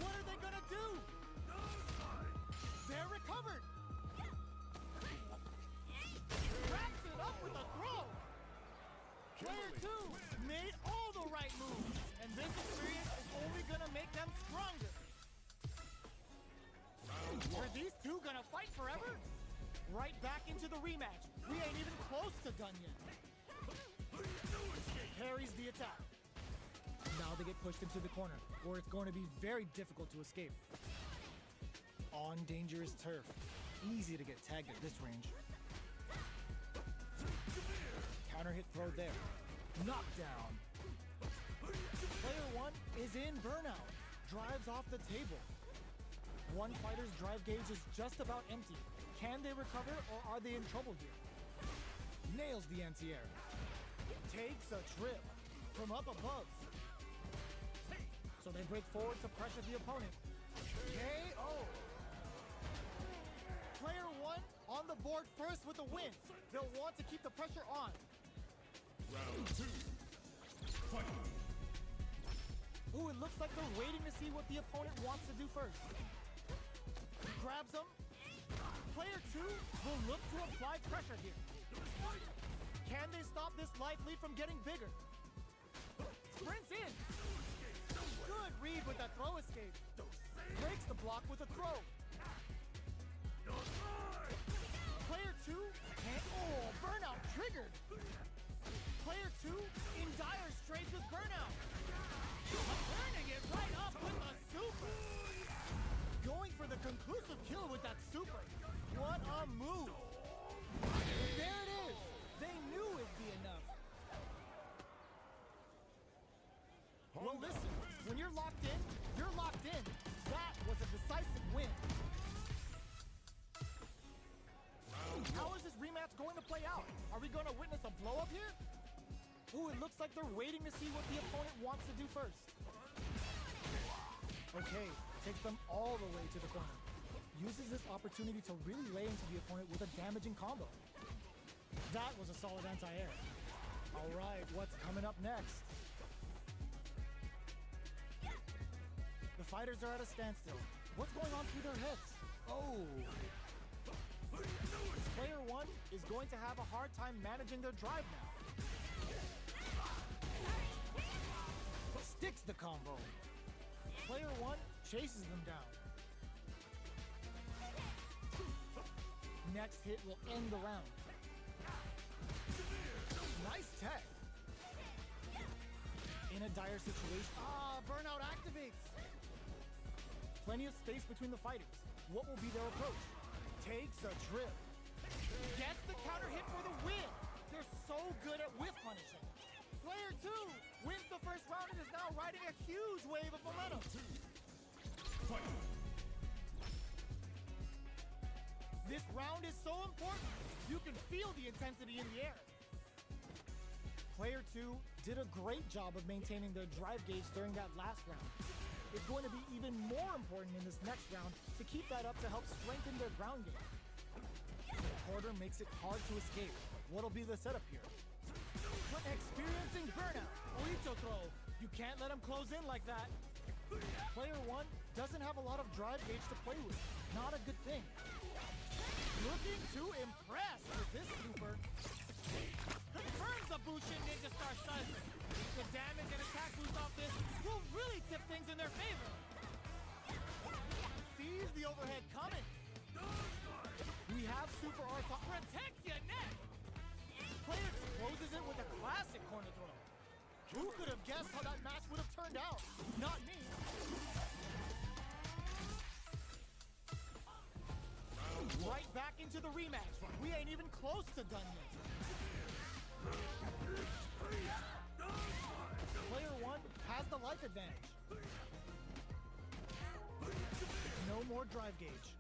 What are they gonna do? They're recovered. Wraps it up with a throw. Player 2 made all the right moves, and this experience is only gonna make them stronger. Are these two gonna fight forever? Right back into the rematch. We ain't even close to done yet. Parries the attack. Now they get pushed into the corner, where it's going to be very difficult to escape. On dangerous turf. Easy to get tagged at this range. Counter hit throw there. Knockdown. Player 1 is in burnout. Drives off the table. One fighter's drive gauge is just about empty. Can they recover, or are they in trouble here? Nails the anti-air. Takes a trip from up above. So they break forward to pressure the opponent. KO! Player 1 on the board first with a win. They'll want to keep the pressure on. Round 2. Fight. Ooh, it looks like they're waiting to see what the opponent wants to do first. Grabs him. Player 2 will look to apply pressure here. Can they stop this life lead from getting bigger? Sprints in. Good read with that throw escape. Breaks the block with a throw. Player 2 can't. Oh, burnout triggered. Player 2 in dire straits with burnout. Turning it right up with a super. Going for the conclusive kill with that super. What a move. There it is. They knew it'd be enough. Well, listen, when you're locked in, you're locked in. That was a decisive win. How is this rematch going to play out? Are we going to witness a blow-up here? Ooh, it looks like they're waiting to see what the opponent wants to do first. Okay, takes them all the way to the corner. Uses this opportunity to really lay into the opponent with a damaging combo. That was a solid anti-air. All right, what's coming up next? The fighters are at a standstill. What's going on through their heads? Oh. Player 1 is going to have a hard time managing their drive now. Sticks the combo. Player 1 chases them down. Next hit will end the round. Nice tech. In a dire situation. Burnout activates. Plenty of space between the fighters. What will be their approach? Takes a trip. Gets the counter hit for the win. They're so good at whiff punishing. Player 2 wins the first round and is now riding a huge wave of momentum. Fight. This round is so important, you can feel the intensity in the air. Player 2 did a great job of maintaining their drive gauge during that last round. It's going to be even more important in this next round to keep that up to help strengthen their ground game. The corner makes it hard to escape. What'll be the setup here? Experiencing burnout. Oicho throw. You can't let him close in like that. Player 1 doesn't have a lot of drive gauge to play with. Not a good thing. Looking to impress with this super. Confirms the Bushin Ninja Star Stun. The damage and attack boost off this will really tip things in their favor. Sees the overhead coming. We have Super R to protect your neck. Player closes it with a classic corner throw. Who could have guessed how that match would have turned out? Not me. Right back into the rematch. We ain't even close to done yet. Player 1 has the life advantage. No more drive gauge.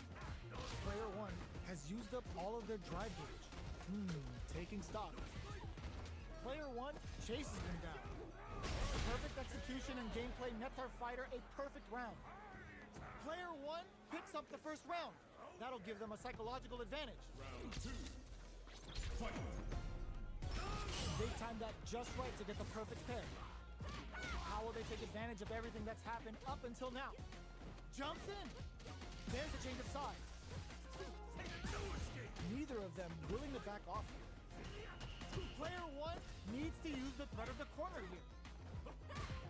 Player 1 has used up all of their drive gauge. Taking stock. Player 1 chases him down. Perfect execution and gameplay nets our fighter a perfect round. Player 1 picks up the first round. That'll give them a psychological advantage. Round 2. Fight. They timed that just right to get the perfect pair. How will they take advantage of everything that's happened up until now? Jumps in. There's a change of sides. Neither of them willing to back off here. Player 1 needs to use the threat of the corner here.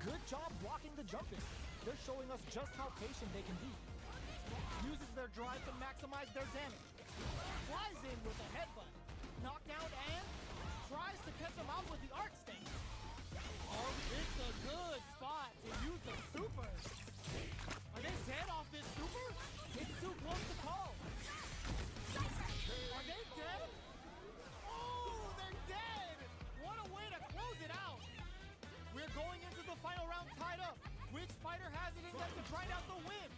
Good job blocking the jump in. They're showing us just how patient they can be. Uses their drive to maximize their damage. Flies in with a headbutt. Knockdown and tries to catch him out with the arc sting. Oh, it's a good spot to use the super. Are they dead off this super? It's too close to call. Are they dead? Oh, they're dead! What a way to close it out! We're going into the final round tied up. Which fighter has it in them to grind out the win?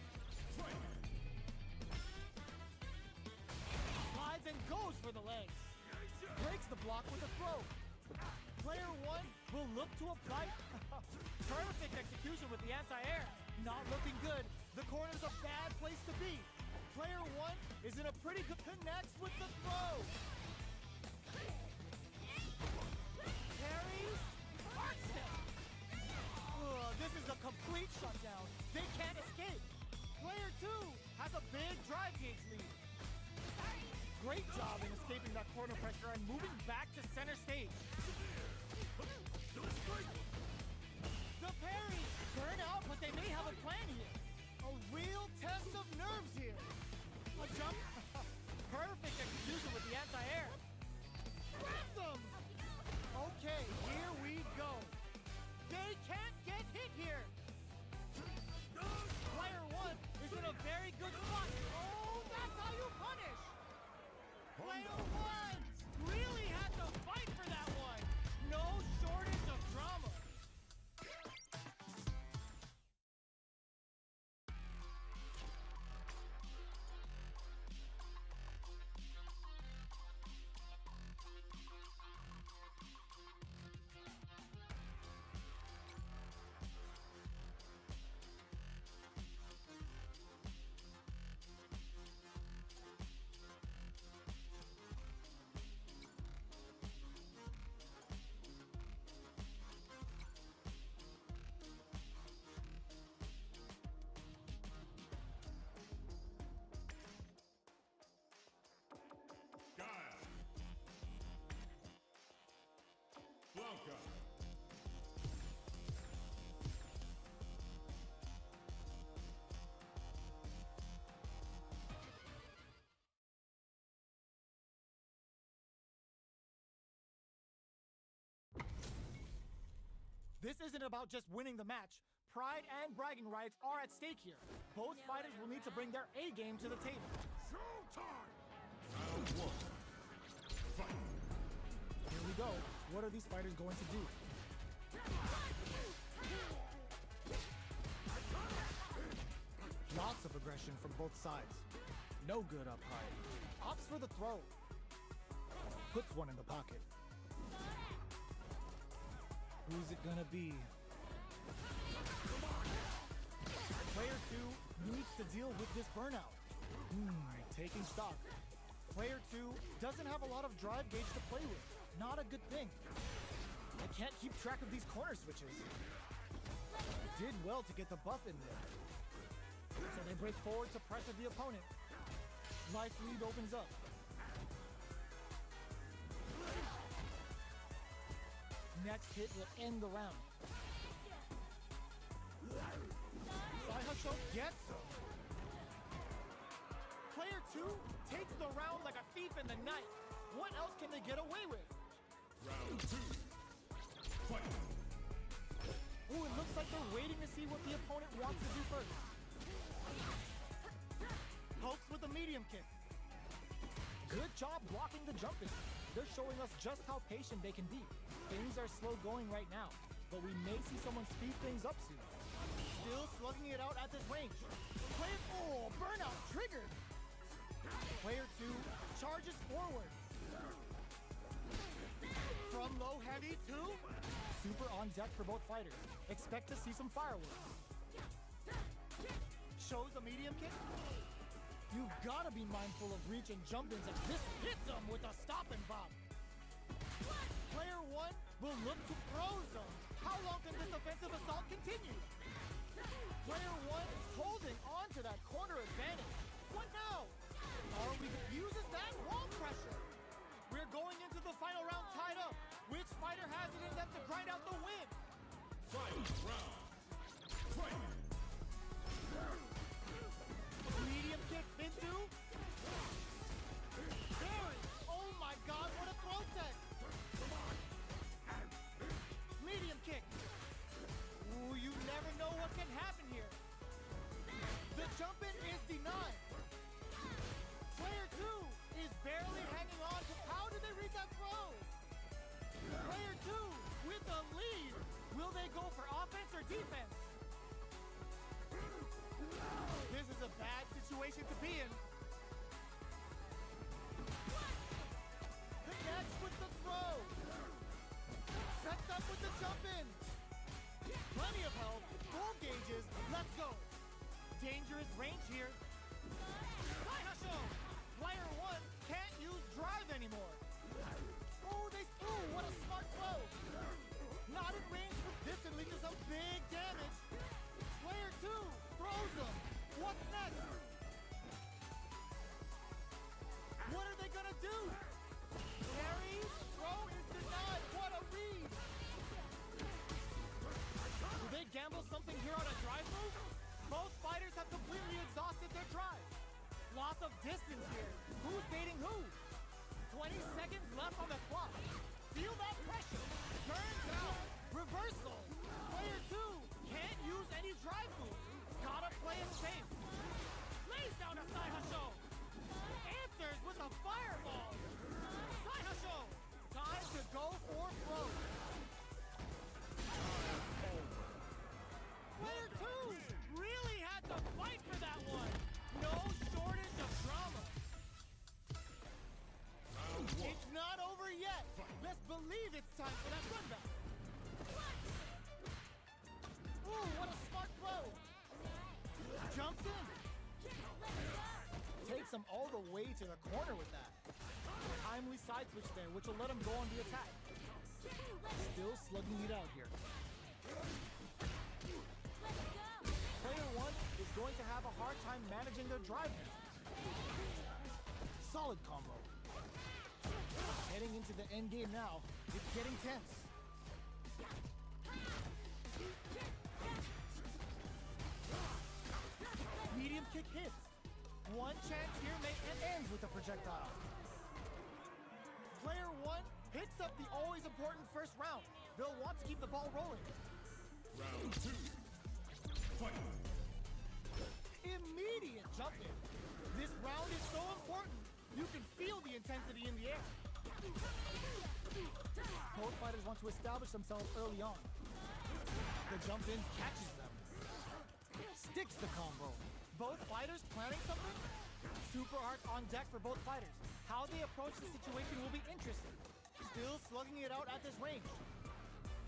Slides and goes for the legs. Breaks the block with a throw. Player 1 will look to apply. Perfect execution with the anti-air. Not looking good. The corner's a bad place to be. Player 1 is in a pretty good connects with the throw. Carries. Arc step. This is a complete shutdown. They can't escape. Player 2 has a big drive gauge lead. Great job in escaping that corner pressure and moving back to center stage. The parry! Burn out, but they may have a plan here. A real test of nerves here. A jump. Perfect execution with the anti-air. Grabs them! Okay, here we go. They can't get hit here. Player 1 is in a very good spot. Oh, that's how you punish. Player 1 really had to fight for that one. No shortage of drama. Guile. Blanka. This isn't about just winning the match. Pride and bragging rights are at stake here. Both fighters will need to bring their A game to the table. Showtime. Round 1. Fight. Here we go. What are these fighters going to do? Lots of aggression from both sides. No good up high. Opts for the throw. Puts one in the pocket. Who's it gonna be? Player 2 needs to deal with this burnout. Taking stock. Player 2 doesn't have a lot of drive gauge to play with. Not a good thing. They can't keep track of these corner switches. Did well to get the buff in there. So they break forward to pressure the opponent. Life lead opens up. Next hit will end the round. Saihasho gets him. Player 2 takes the round like a thief in the night. What else can they get away with? Round 2. Fight. Ooh, it looks like they're waiting to see what the opponent wants to do first. Pokes with a medium kick. Good job blocking the jump in. They're showing us just how patient they can be. Things are slow going right now, but we may see someone speed things up soon. Still slugging it out at this range. Burnout triggered. Player 2 charges forward. From low heavy to super on deck for both fighters. Expect to see some fireworks. Shows a medium kick. You've got to be mindful of reach and jump-ins, and this hits him with a stop and bop. Player 1 will look to throws him. How long can this offensive assault continue? Player 1 holding on to that corner advantage. What now? Uses that wall pressure. We're going into the final round tied up. Which fighter has it in them to grind out the win? Final round. Fight. Medium kick into. Barry! Oh my god, what a throw tech! Medium kick. Ooh, you never know what can happen here. The jump in is denied. Player 2 is barely hanging on to how did they read that throw? Player 2 with the lead. Will they go for offense or defense? This is a bad situation to be in. Connects with the throw. Sets up with the jump in. Plenty of health. Full gauges. Let's go. Dangerous range here. Saihasho! Player 1 can't use drive anymore. What a smart throw. Not in range for this and leads to some big damage. Player 2 throws him. What's next? What are they gonna do? Parry, throw is denied. What a read. Do they gamble something here on a drive move? Both fighters have completely exhausted their drive. Lots of distance here. Who's baiting who? 20 seconds left on the clock. Feel that pressure. Turns out. Reversal. Player 2 can't use any drive moves. Gotta play it safe. Lays down a Saihasho. Answers with a fireball. Saihasho. Time to go for throw. Player 2 really had to fight for that one. No shortage of drama. It's not over yet. Let's believe it's time for that run back. Ooh, what a smart throw. Jumps in. Takes him all the way to the corner with that. Timely side switch there, which will let him go on the attack. Still slugging it out here. Player 1 is going to have a hard time managing their drive now. Solid combo. Heading into the end game now, it's getting tense. Medium kick hits. One chance here and ends with a projectile. Player 1 hits up the always important first round. They'll want to keep the ball rolling. Round 2. Fight. Immediate jump in. This round is so important. You can feel the intensity in the air. Both fighters want to establish themselves early on. The jump in catches them. Sticks the combo. Both fighters planning something? Super arts on deck for both fighters. How they approach the situation will be interesting. Still slugging it out at this range.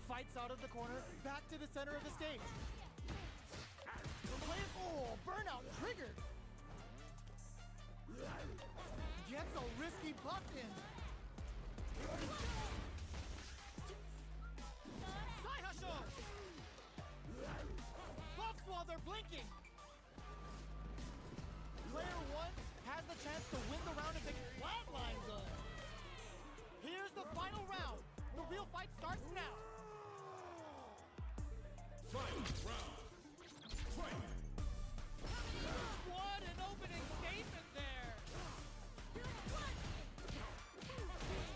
Fights out of the corner, back to the center of the stage. Oh, burnout triggered. Gets a risky buff in. Side hustle! Buffs while they're blinking. Player one has the chance to win the round if they flatline them. Here's the final round. The real fight starts now. Final round. Fight! What an opening statement there.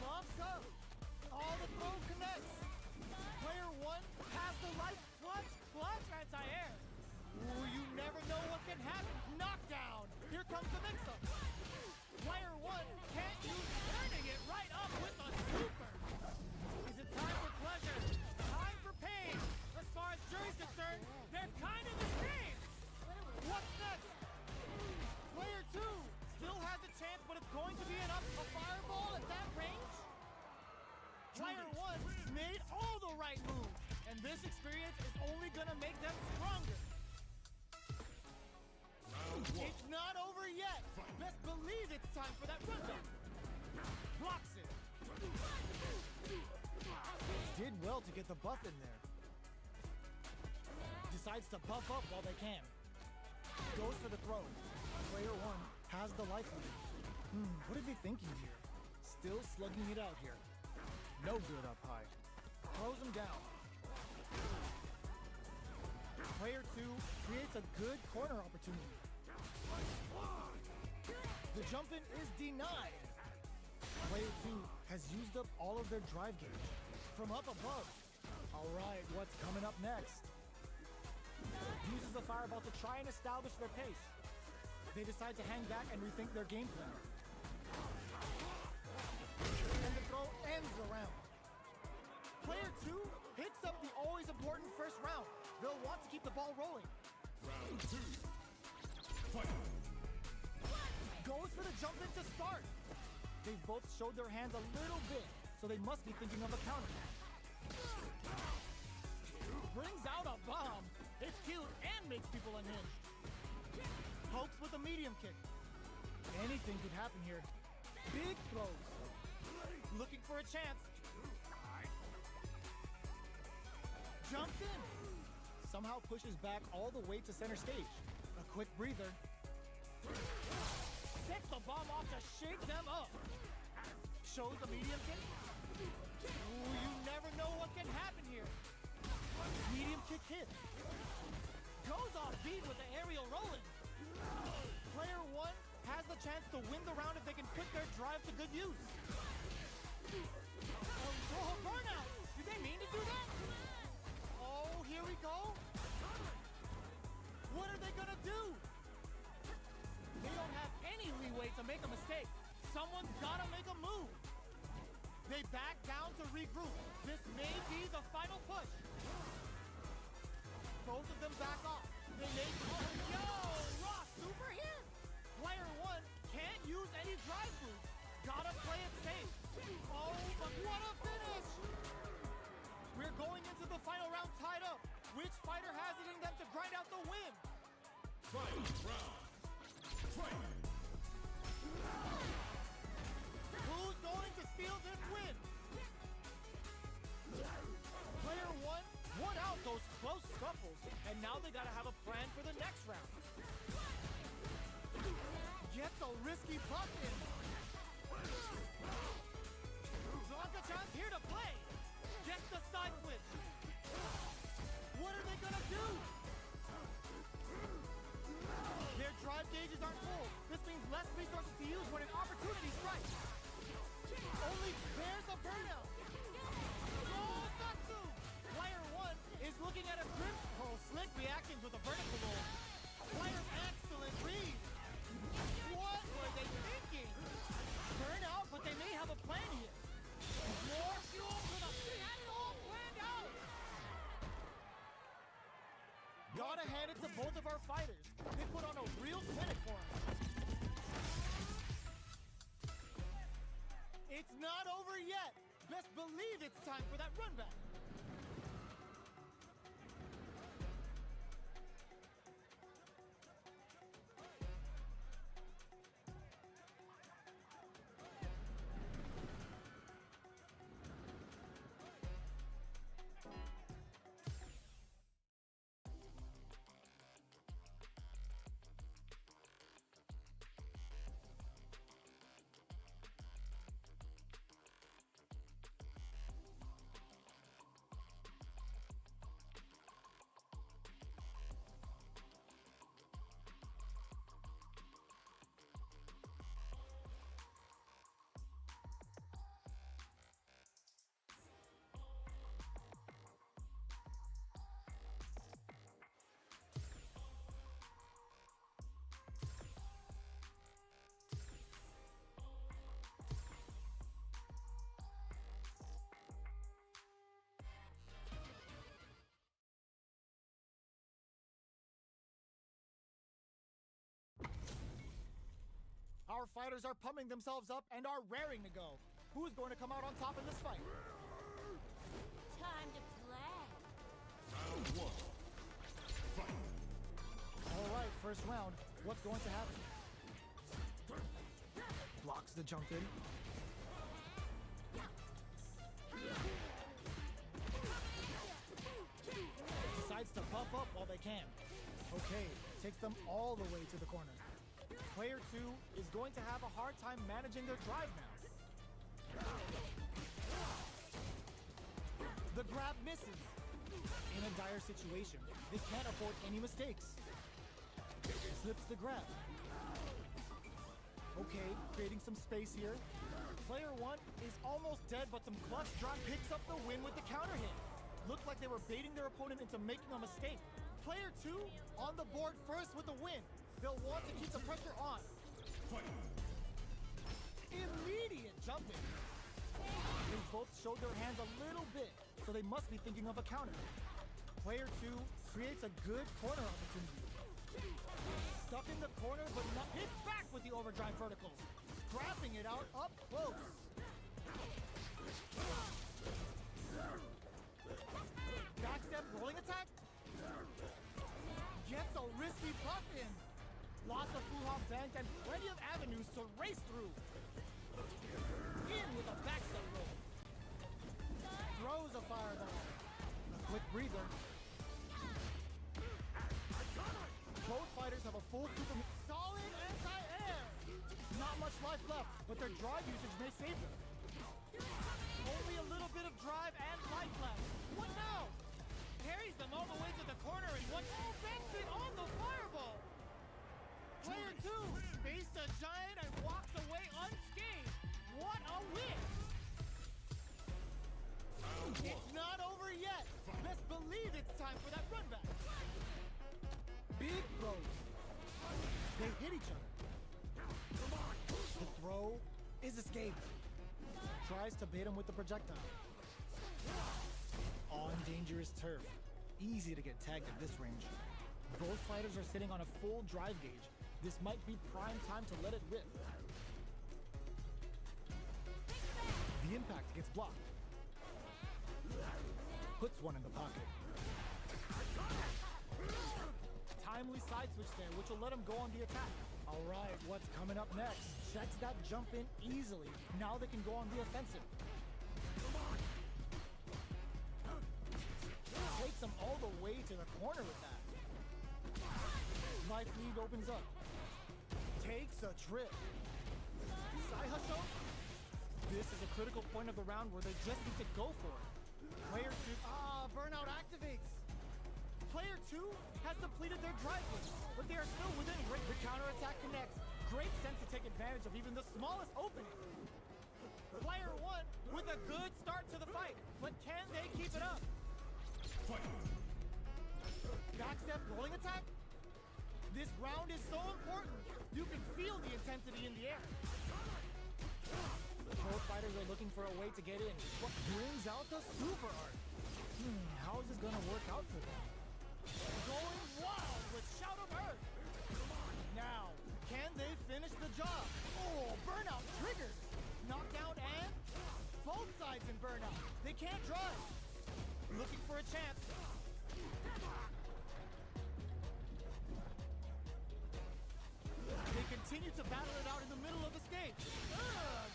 Buffs up. All the throw connects. Player one has the life clutch anti-air. Ooh, you never know what can happen. Knockdown. Here comes the mix-up. Player one can't use turning it right up with a super. Is it time for pleasure? Time for pain. As far as jury's concerned, they're kind of the same. What's next? Player two still has a chance, but it's going to be a fireball at that range. Player one made all the right moves, and this experience is only gonna make them stronger. It's not over yet. Best believe it's time for that run-up. Blocks it. Did well to get the buff in there. Decides to buff up while they can. Goes for the throw. Player one has the life lead. What are they thinking here? Still slugging it out here. No good up high. Throws him down. Player two creates a good corner opportunity. The jump in is denied. Player two has used up all of their drive gauge. From up above. All right, what's coming up next? Uses the fireball to try and establish their pace. They decide to hang back and rethink their game plan. And the throw ends the round. Player two picks up the always important first round. They'll want to keep the ball rolling. Round two. Fight! Goes for the jump in to start. They've both showed their hands a little bit, so they must be thinking of a counter. Brings out a bomb. It's cute and makes people unhinged. Pokes with a medium kick. Anything could happen here. Big throws. Looking for a chance. Jumps in. Somehow pushes back all the way to center stage. A quick breather. Sets the bomb off to shake them up. Shows the medium kick. Ooh, you never know what can happen here. Medium kick hit. Goes off beat with the aerial rolling. Player one has the chance to win the round if they can put their drive to good use. Oh, burnout! Did they mean to do that? Oh, here we go. What are they gonna do? They don't have any leeway to make a mistake. Someone's gotta make a move. They back down to regroup. This may be the final push. Both of them back off. They make yo, raw super here. Player one can't use any drive moves. Gotta play it safe. Oh, but what a finish! We're going into the final round tied up. Which fighter has it in them to grind out the win? Final round. Fight! Who's going to steal this win? Player one won out those close scuffles, and now they gotta have a plan for the next round. Gets a risky puff in. Blanka chance here to play. Gets the side switch. What are they gonna do? Their drive gauges aren't full. This means less resources to use when an opportunity It's not over yet. Best believe it's time for that run back. Our fighters are pumping themselves up and are raring to go. Who's going to come out on top in this fight? Time to play. Round one. Fight. All right, first round. What's going to happen? Blocks the jump in. Decides to puff up while they can. Okay, takes them all the way to the corner. Player 2 is going to have a hard time managing their drive now. The grab misses. In a dire situation, they can't afford any mistakes. Slips the grab. Okay, creating some space here. Player 1 is almost dead, but some clutch drive picks up the win with the counter hit. Looked like they were baiting their opponent into making a mistake. Player 2 on the board first with the win. They'll want to keep the pressure on. Fight. Immediate jumping. They both showed their hands a little bit, so they must be thinking of a counter. Player 2 creates a good corner opportunity. Stuck in the corner, but not hits back with the overdrive verticals. Scrapping it out up close. Backstep rolling attack. Gets a risky puff in. Lots of full-hop bank and plenty of avenues to race through. In with a backstep roll. Throws a fireball. A quick breather. Both fighters have a full super solid anti-air. Not much life left, but their drive usage may save them. Only a little bit of drive and life left. What now? Carries them all the way to the corner and one banks it on the fireball. Player 2 faced a giant and walks away unscathed. What a win! It's not over yet. Best believe it's time for that run back. Big throws. They hit each other. The throw is escaped. Tries to bait him with the projectile. On dangerous turf. Easy to get tagged at this range. Both fighters are sitting on a full drive gauge. This might be prime time to let it rip. The impact gets blocked. Puts one in the pocket. Timely side switch there, which will let him go on the attack. All right, what's coming up next? Checks that jump in easily. Now they can go on the offensive. Takes him all the way to the corner with that. Life lead opens up. Takes a trip. Side hustle. This is a critical point of the round where they just need to go for it. Player 2, burnout activates. Player 2 has depleted their drive boost, but they are still within range. The counterattack connects. Great sense to take advantage of even the smallest opening. Player 1 with a good start to the fight, but can they keep it up? Fight. Backstep rolling attack. This round is so important. You can feel the intensity in the air. Both fighters are looking for a way to get in. What brings out the super art? How is this gonna work out for them? Going wild with Shout of Earth. Now, can they finish the job? Oh, burnout triggered. Knockdown and for a chance. They continue to battle it out in the middle of the stage.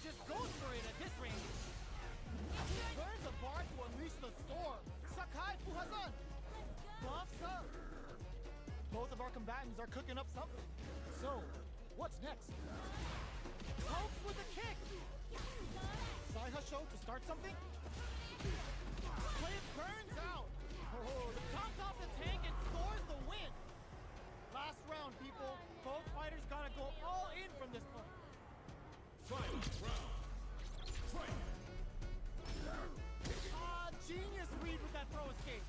Just goes for it at this range. Burns a bar to unleash the storm. Sakai Fuhazan. Buffs up. Both of our combatants are cooking up something. So, what's next? Pokes with a kick. Saihasho to start something. It burns out. Oh, the top off the tank and scores the win. Last round, people. Both fighters gotta go all in from this point. Final round. Fight. Genius read with that throw escape.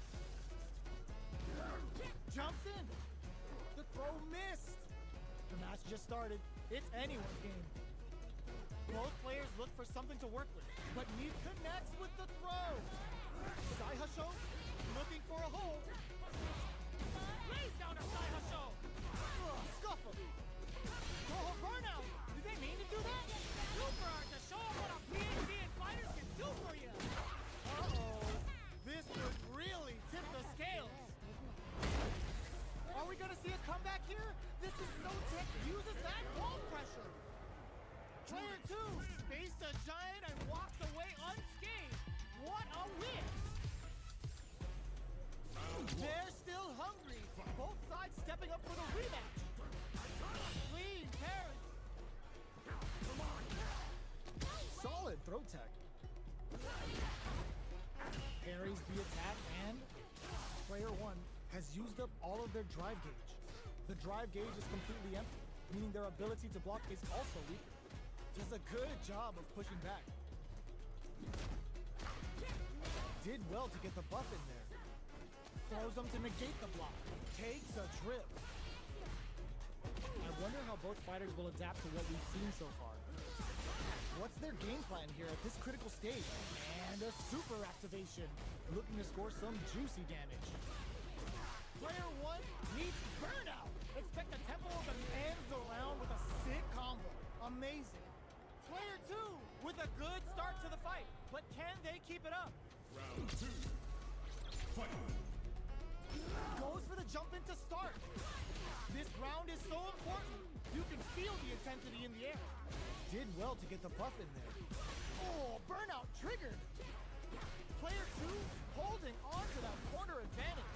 Jumps in. The throw missed. The match just started. It's anyone's game. Both players look for something to work with, but Neith connects with the throw. Saihasho looking for a hole. Lays down to Saihasho. Scuffle. Oh, burnout. Did they mean to do that? Super art to show them what a PhD in fighters can do for you. Uh-oh. This could really tip the scales. Are we gonna see a comeback here? This is so tech uses that wall pressure. Player 2 faced a giant and walked away unscathed. What a win! They're still hungry. Both sides stepping up for the rematch. Clean parry. Solid throw tech. Parries the attack and player 1 has used up all of their drive gauge. The drive gauge is completely empty, meaning their ability to block is also weaker. Does a good job of pushing back. Did well to get the buff in there. Throws them to negate the block. Takes a trip. I wonder how both fighters will adapt to what we've seen so far. What's their game plan here at this critical stage? And a super activation. Looking to score some juicy damage. Player 1 needs burnout. Expect the tempo of the ends around with a sick combo. Amazing. Player 2 with a good start to the fight. But can they keep it up? Round 2. Fight. Goes for the jump in to start. This round is so important. You can feel the intensity in the air. Did well to get the buff in there. Oh, burnout triggered. Player 2 holding on to that corner advantage.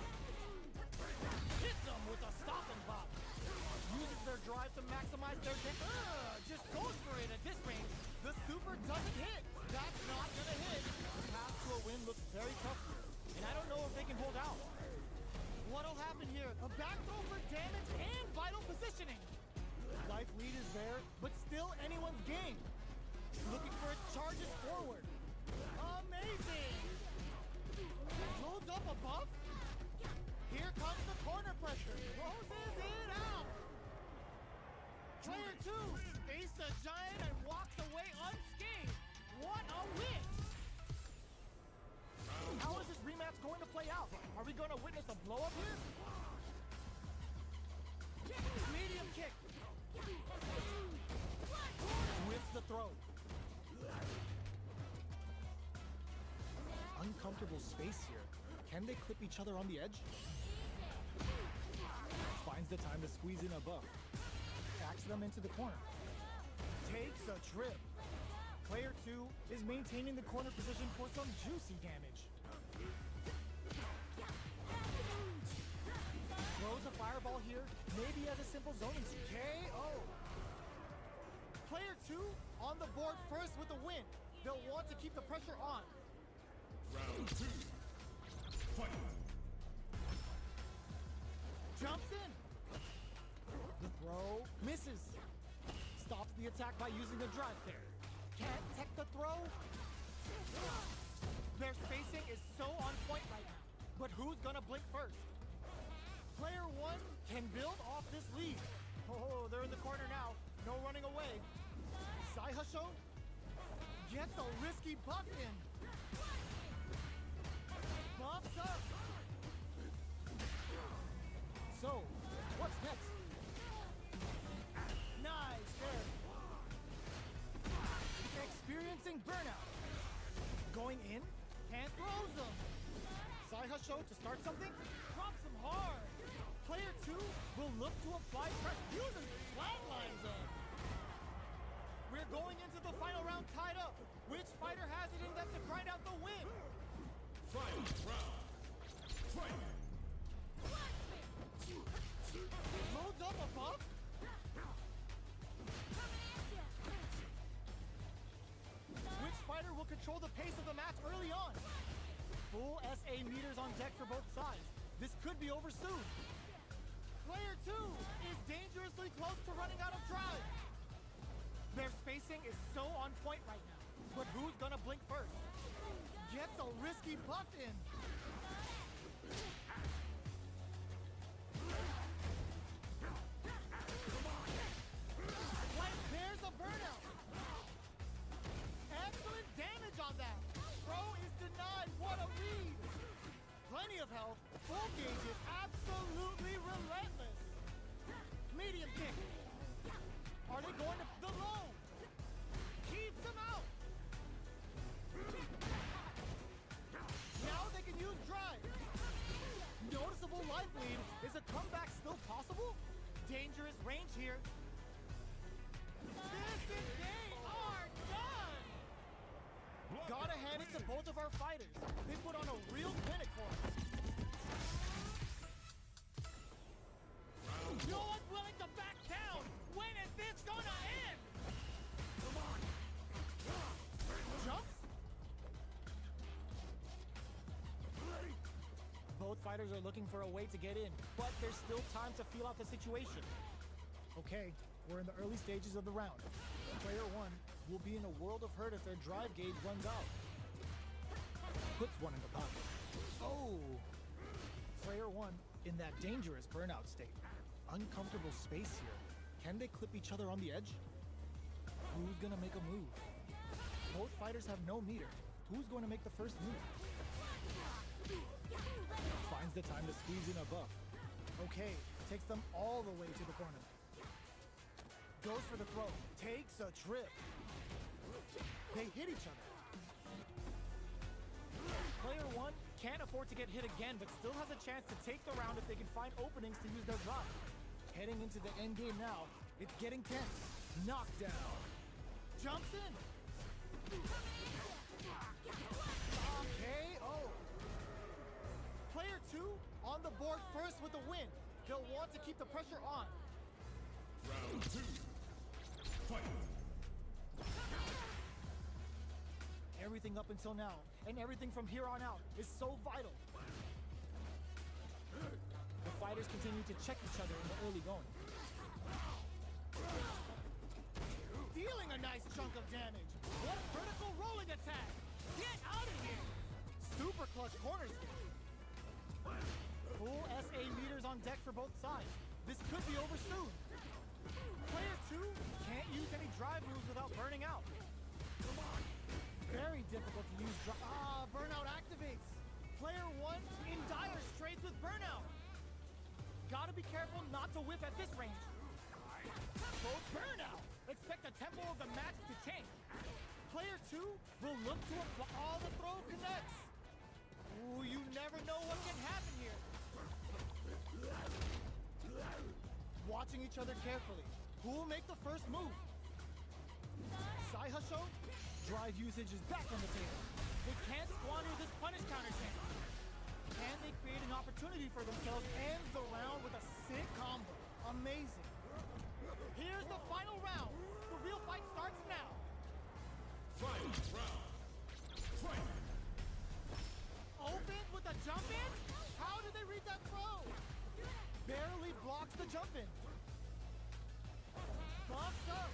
Hits them with a stop and pop. Uses their drive to maximize their just goes for it at this range. The super doesn't hit. That's not gonna hit. The path to a win looks very tough here. And I don't know if they can hold out. What'll happen here? A back throw for damage and vital positioning. Life lead is there, but still anyone's game. Looking for it, charges forward. Amazing! Loads up a buff. Here comes the corner pressure. Closes it out. Player 2 faced a giant and walks away unscathed. What a win! How is this rematch going to play out? Are we going to witness a blow-up here? Medium kick. With the throw. Uncomfortable space here. Can they clip each other on the edge? Finds the time to squeeze in a buff. Backs them into the corner. Takes a trip. Player 2 is maintaining the corner position for some juicy damage. Throws a fireball here, maybe as a simple zoning KO. Player 2 on the board first with the win. They'll want to keep the pressure on. Round 2. Fight. Jumps in. The throw misses. Stops the attack by using the drive there. Can't tech the throw. Their spacing is so on point right now. But who's gonna blink first? Player 1 can build off this lead. Oh, they're in the corner now. No running away. Saihasho gets a risky buff in. Buffs up. So, what's next? Nice there. Experiencing burnout. Going in and throws them. Show to start something? Drops him hard. Player 2 will look to apply pressure. Uses flatlines him. We're going into the final round tied up. Which fighter has it in them to grind out the win? Final round. Fight! Loads up a buff? Which fighter will control the pace of the match early on? Full SA meters on deck for both sides. This could be over soon. Player 2 is dangerously close to running out of drive. Their spacing is so on point right now. But who's gonna blink first? Gets a risky buff in. Like there's a burnout. Excellent damage on that. Pro is denied. What a read. Plenty of health. Full gauge is absolutely relentless. Medium kick. Are they going to the low? Keeps him out. Now they can use drive. Noticeable life lead. Is a comeback still possible? Dangerous range here. This and they are done. Gotta hand it to both of our fighters. They put on a real clinic for us. No one's willing to back down. When is this gonna end? Come on. Jumps? Both fighters are looking for a way to get in, but there's still time to feel out the situation. Okay, we're in the early stages of the round. Player 1 will be in a world of hurt if their drive gauge runs out. Puts one in the pocket. Oh! Player 1 in that dangerous burnout state. Uncomfortable space here. Can they clip each other on the edge? Who's gonna make a move? Both fighters have no meter. Who's going to make the first move? Finds the time to squeeze in a buff. Okay, takes them all the way to the corner. Goes for the throw. Takes a trip. They hit each other. Player 1 can't afford to get hit again, but still has a chance to take the round if they can find openings to use their drive. Heading into the end game now. It's getting tense. Knockdown. Jumps in. KO. Player 2 on the board first with the win. They'll want to keep the pressure on. Round 2. Fight! Everything up until now, and everything from here on out, is so vital. The fighters continue to check each other in the early going. Dealing a nice chunk of damage. What critical rolling attack! Get out of here! Super clutch corner skill. Full SA meters on deck for both sides. This could be over soon. Player 2 can't use any drive moves without burning out. Very difficult to use burnout activates. Player 1 in dire straits with burnout. Gotta be careful not to whiff at this range. Both burnout. Expect the tempo of the match to change. Player 2 will look to apply. All the throw connects. Ooh, you never know what can happen here. Watching each other carefully. Who will make the first move? Seaon, drive usage is back on the table. They can't squander this punish counter chance. Can they create an opportunity for themselves? Ends the round with a sick combo. Amazing. Here's the final round. The real fight starts now. Final round. Fight! Opens with a jump in? How did they read that throw? Barely blocks the jump in. Buffs up.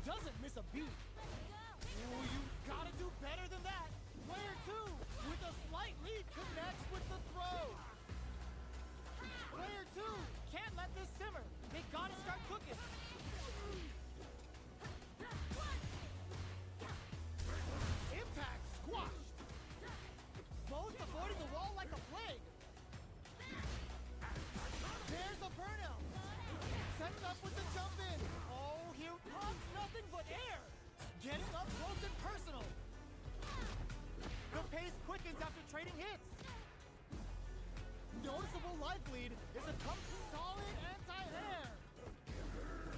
Doesn't miss a beat. Ooh, you gotta do better than that. Player 2, with a slight lead, connects with the throw. Player 2 can't let this simmer. They gotta start cooking. Impact squashed. Both avoiding the wall like a plague. There's a burnout. Sets up with the jump in. Oh, here comes nothing but air. trading hits. Noticeable life lead is a solid anti-air.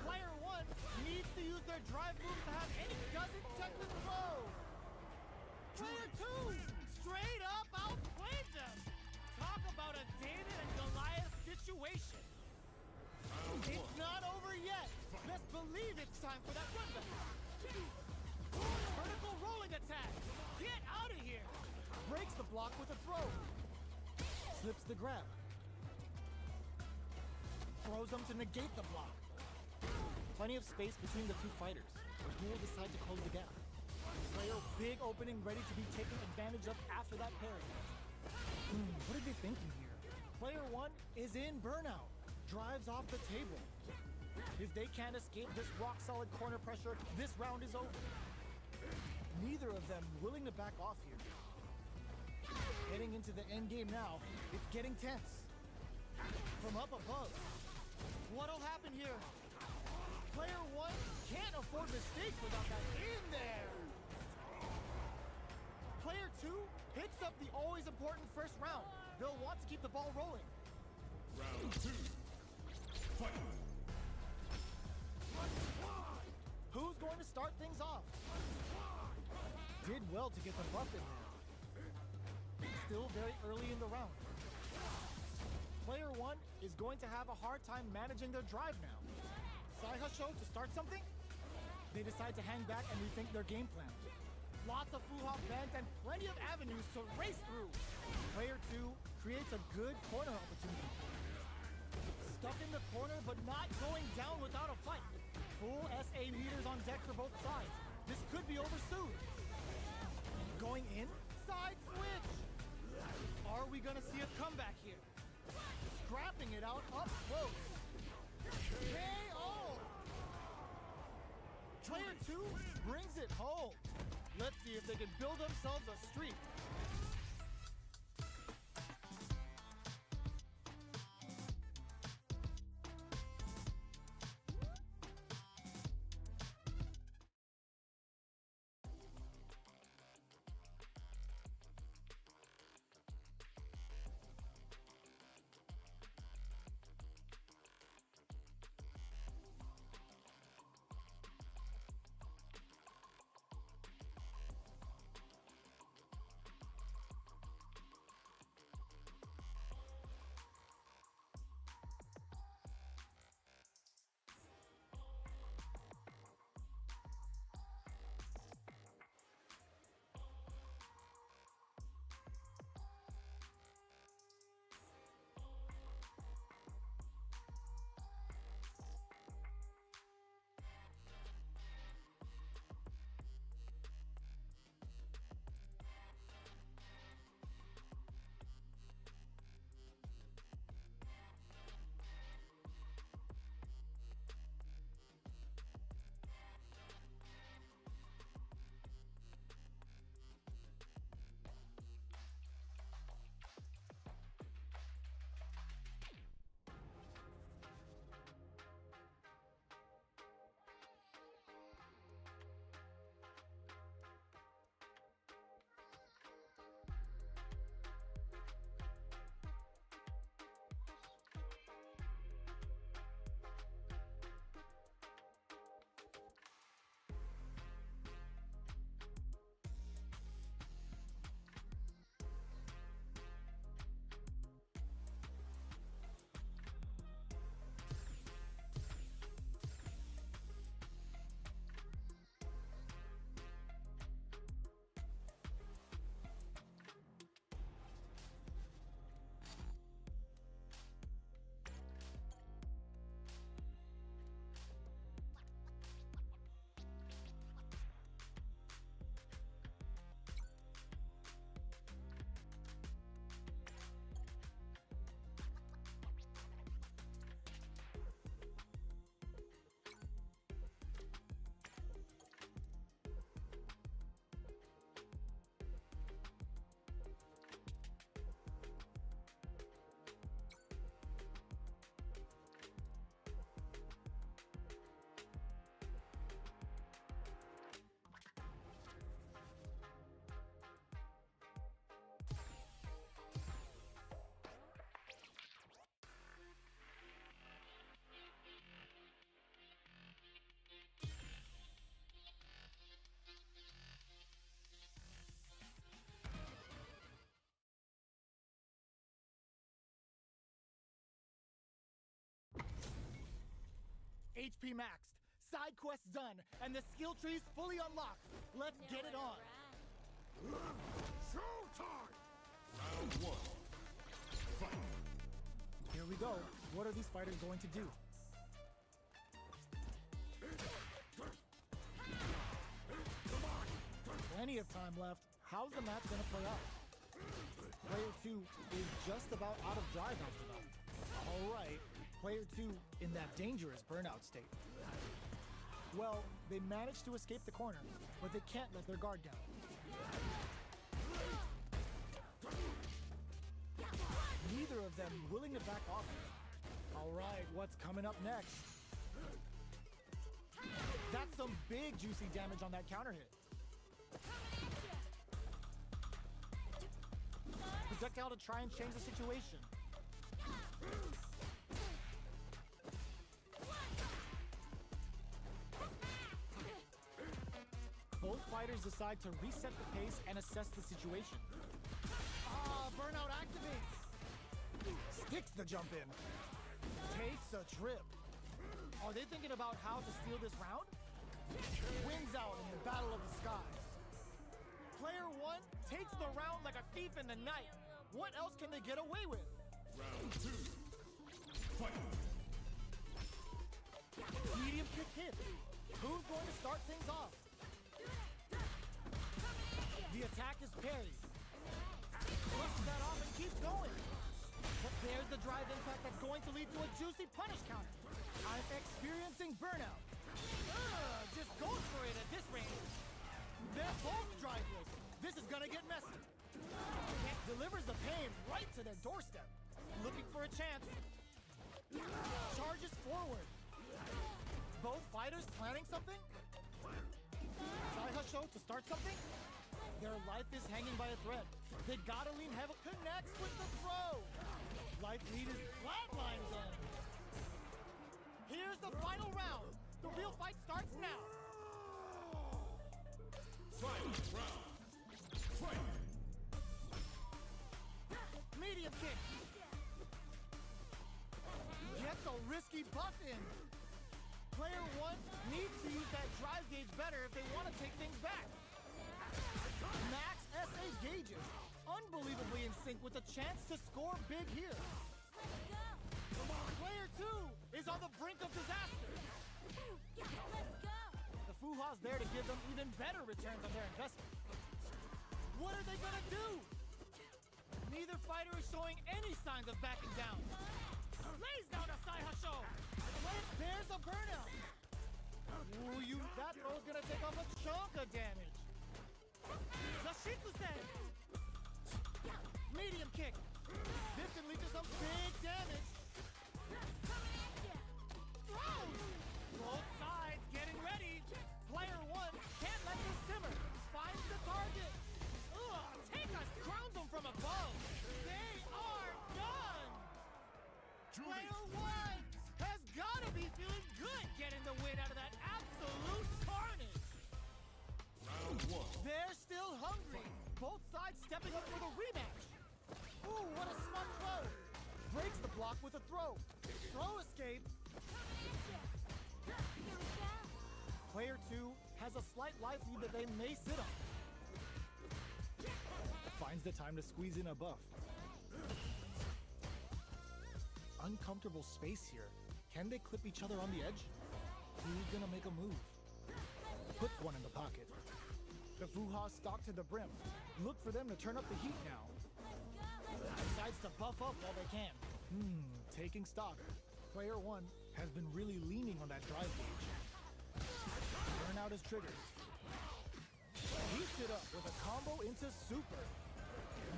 Player 1 needs to use their drive move to have any doesn't check the throw. Player 2 straight up outplayed them. Talk about a David and Goliath situation. It's not over yet. Best believe it's time for that run back. Vertical rolling attack. Get out of here. Breaks the block with a throw. Slips the grab. Throws them to negate the block. Plenty of space between the two fighters, but who will decide to close the gap? Player big opening ready to be taken advantage of after that parry. What are they thinking here? Player 1 is in burnout. Drives off the table. If they can't escape this rock-solid corner pressure, this round is over. Neither of them willing to back off here. Heading into the end game now, it's getting tense. From up above, what'll happen here? Player 1 can't afford mistakes without that in there. Player 2 picks up the always important first round. They'll want to keep the ball rolling. Round 2. Fight. Who's going to start things off? Did well to get the buff in there. Still very early in the round. Player 1 is going to have a hard time managing their drive now. Saihasho to start something? They decide to hang back and rethink their game plan. Lots of Fuhawk bent and plenty of avenues to race through. Player 2 creates a good corner opportunity. Stuck in the corner but not going down without a fight. Full SA meters on deck for both sides. This could be over soon. Going in? Side switch! Are we gonna see a comeback here? Scrapping it out up close. KO! Player 2 brings it home. Let's see if they can build themselves a streak. HP maxed, side quests done, and the skill tree's fully unlocked. Let's get it on. Showtime! Round one. Fight! Here we go. What are these fighters going to do? Plenty of time left. How's the match gonna play out? Player 2 is just about out of drive after that. All right, player 2 in that dangerous burnout state. Well, they managed to escape the corner, but they can't let their guard down. Neither of them willing to back off. All right, what's coming up next? That's some big juicy damage on that counter hit. Projectile to try and change the situation. Both fighters decide to reset the pace and assess the situation. Burnout activates. Sticks the jump in. Takes a trip. Are they thinking about how to steal this round? Wins out in the battle of the skies. Player 1 takes the round like a thief in the night. What else can they get away with? Round two. Fight! Medium kick hit. Who's going to start things off? The attack is parried. Pushes that off and keeps going. But there's the drive impact that's going to lead to a juicy punish counter. I'm experiencing burnout. Just goes for it at this range. They're both driveless. This is gonna get messy. Delivers the pain right to their doorstep. Looking for a chance. Charges forward. Both fighters planning something? Saihasho to start something? Their life is hanging by a thread. They gotta lean heavy. Connects with the throw. Life lead is flatlines in. Here's the final round. The real fight starts now. Final round. Fight! Medium kick. Gets a risky buff in. Player 1 needs to use that drive gauge better if they want to take things back. Max SA gauges. Unbelievably in sync with a chance to score big here. Player 2 is on the brink of disaster. The Fuha's there to give them even better returns on their investment. What are they gonna do? Neither fighter is showing any signs of backing down. Lays down a Saihasho. There's a burnout. Ooh, that throw's gonna take off a chunk of damage. Zashikusen. Medium kick. This can lead to some big damage. Throws. Both sides getting ready. Player 1 can't let this simmer. Finds the target. Take us, crowns them from above. They are done. Player 1 has gotta be feeling good getting the win out of that absolute carnage. Round one. They're still hungry. Both sides stepping up for the rematch. Ooh, what a smart throw. Breaks the block with a throw. Throw escape. Player 2 has a slight life lead that they may sit on. Finds the time to squeeze in a buff. Uncomfortable space here. Can they clip each other on the edge? Who's gonna make a move? Puts one in the pocket. The Fuha stalk to the brim. Look for them to turn up the heat now. Decides to buff up while they can. Taking stock. Player 1 has been really leaning on that drive gauge. Burnout is triggered. Heats it up with a combo into super.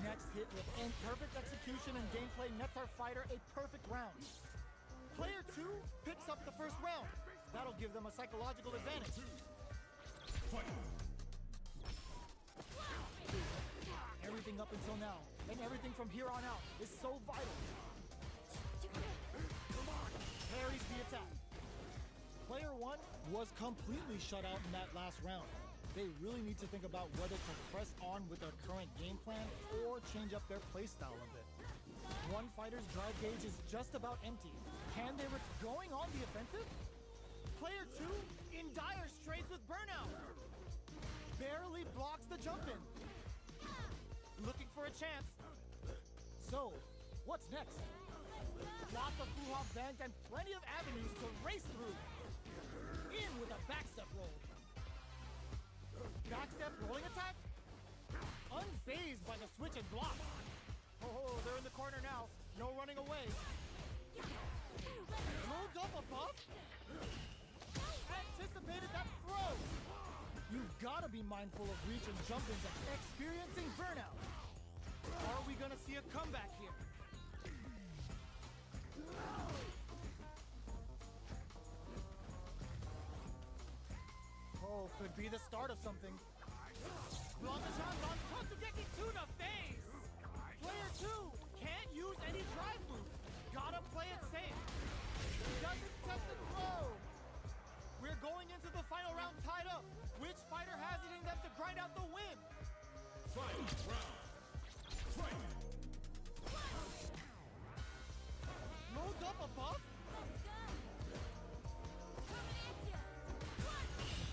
Next hit with perfect execution and gameplay nets our fighter a perfect round. Player 2 picks up the first round. That'll give them a psychological advantage. Fight! Everything up until now, and everything from here on out, is so vital. Parries the attack. Player 1 was completely shut out in that last round. They really need to think about whether to press on with their current game plan or change up their playstyle a bit. One fighter's drive gauge is just about empty. Can they going on the offensive? Player 2 in dire straits with burnout. Barely blocks the jump in. Looking for a chance. So, what's next? Lots of Fuhawk bank and plenty of avenues to race through. In with a backstep roll. Backstep rolling attack? Unfazed by the switch and block. Oh, they're in the corner now. No running away. Loads up above? Anticipated that throw. You've got to be mindful of reach and jump-ins and experiencing burnout. Are we going to see a comeback here? Oh, could be the start of something. Blanka on Totsugeki to the face! Player 2 can't use any drive moves. Gotta play it safe. Doesn't test the throw. We're going into the final round tied up. Which fighter has it in them to grind out the win? Final round. Fight. Loads up above?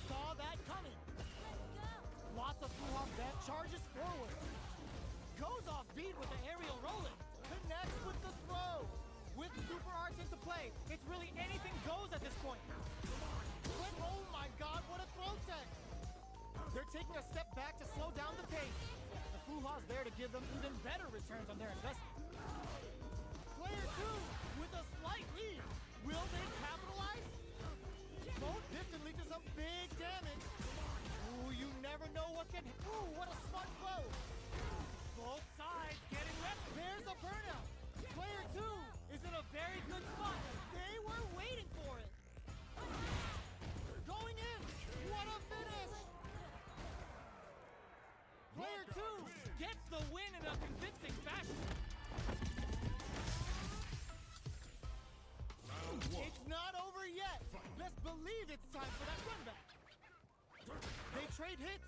Saw that coming. Lots of Fuhawk back charges forward. Goes off beat with the aerial rolling. Connects with the throw. With super arts into play, it's really anything goes at this point. But oh my god, what a throw tech! They're taking a step back to slow down the pace. The Fuhawk's there to give them even better returns on their investment. Player 2 with a slight lead. Will they capitalize? Both distant lead to some big damage. Ooh, you never know what can... Ooh, what a smart blow. Both sides getting left. There's a burnout. Player 2 is in a very good spot. They were waiting for it. Going in. What a finish. Player 2 gets the win in a convincing fashion. Round 1. It's not over yet. Let's believe it's time for that run back. They trade hits.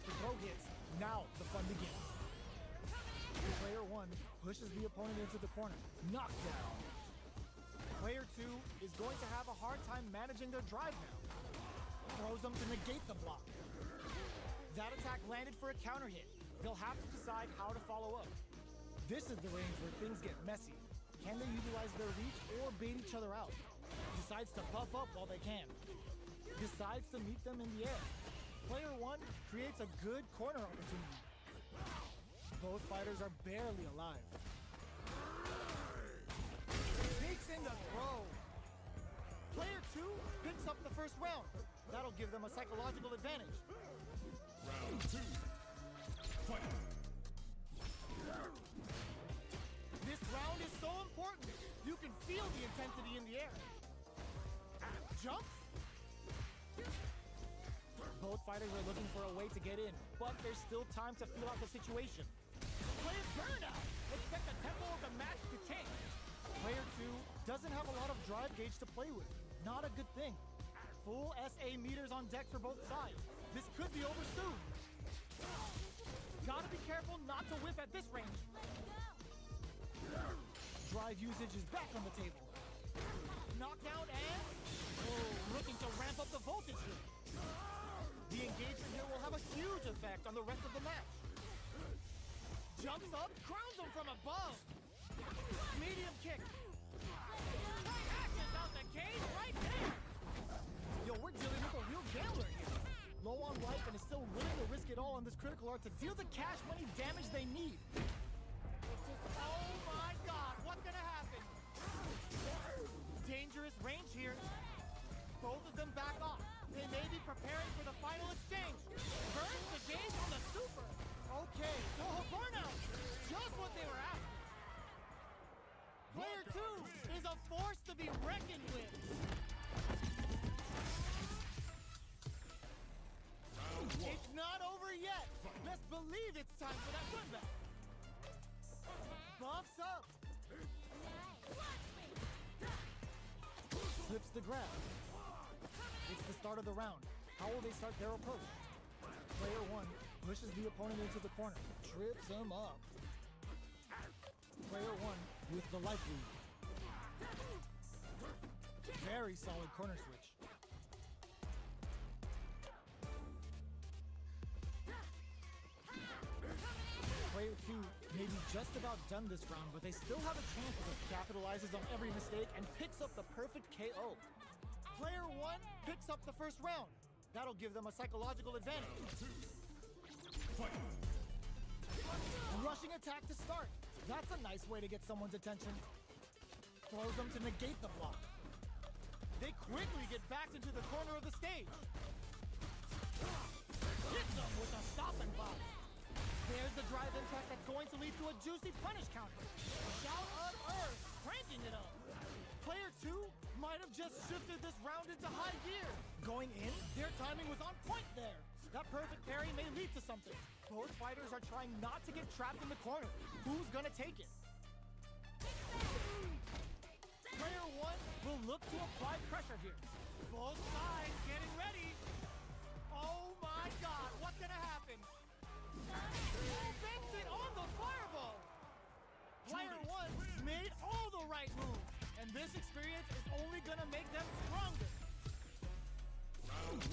The throw hits. Now the fun begins. Player 1 pushes the opponent into the corner. Knockdown. Player 2 is going to have a hard time managing their drive now. Throws them to negate the block. That attack landed for a counter hit. They'll have to decide how to follow up. This is the range where things get messy. Can they utilize their reach or bait each other out? Decides to puff up while they can. Decides to meet them in the air. Player 1 creates a good corner opportunity. Both fighters are barely alive. Sneaks in the throw. Player 2 picks up the first round. That'll give them a psychological advantage. Round 2. Fight. This round is so important. You can feel the intensity in the air. Jump. Both fighters are looking for a way to get in, but there's still time to feel out the situation. Player burnout. Expect the tempo of the match to change. Player 2 doesn't have a lot of drive gauge to play with. Not a good thing. Full SA meters on deck for both sides. This could be over soon. Gotta be careful not to whiff at this range. Drive usage is back on the table. Knockdown and... Oh, looking to ramp up the voltage here. The engagement here will have a huge effect on the rest of the match. Jumps up, crowns him from above. Medium kick. Actions out the cage right there. Yo, we're dealing with a real gambler here. Low on life and is still willing to risk it all on this critical art to deal the cash money damage they need. Oh my god, what's gonna happen? Dangerous range here. Both of them back off. They may be preparing for the final exchange. Burns the gauge on the super. Okay, oh, burnout. Just what they were after. Player 2 is a force to be reckoned with. Round 1. It's not over yet. Let's believe it's time for that run back. Buffs up. Slips the grab. It's the start of the round. How will they start their approach? Player 1 pushes the opponent into the corner, trips him up. Player 1 with the life lead. Very solid corner switch. Player 2 may be just about done this round, but they still have a chance if it capitalizes on every mistake and picks up the perfect KO. Player 1 picks up the first round. That'll give them a psychological advantage. Fight! Rushing attack to start. That's a nice way to get someone's attention. Throws them to negate the block. They quickly get back into the corner of the stage. Hits them with a stop and pop. There's the drive impact that's going to lead to a juicy punish counter. Shout on Earth, cranking it up. Player 2 might have just shifted this round into high gear. Going in, their timing was on point there. That perfect parry may lead to something. Both fighters are trying not to get trapped in the corner. Who's gonna take it? Player 1 will look to apply pressure here. Both sides getting ready. Oh my God, what's gonna happen? Banks it on the fireball. Player 1 made all the right moves, and this experience is only gonna make them stronger.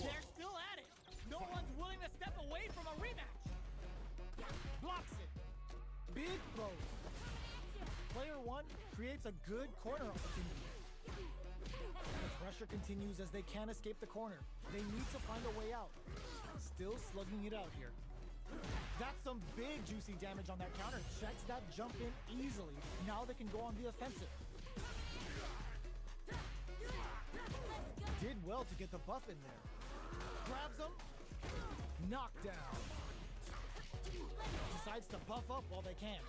They're still at it. No one's willing to step away from a rematch. Blocks it. Big throws. Player 1 creates a good corner opportunity. The pressure continues as they can't escape the corner. They need to find a way out. Still slugging it out here. That's some big juicy damage on that counter. Checks that jump in easily. Now they can go on the offensive. Did well to get the buff in there. Grabs him. Knockdown. Decides to buff up while they can.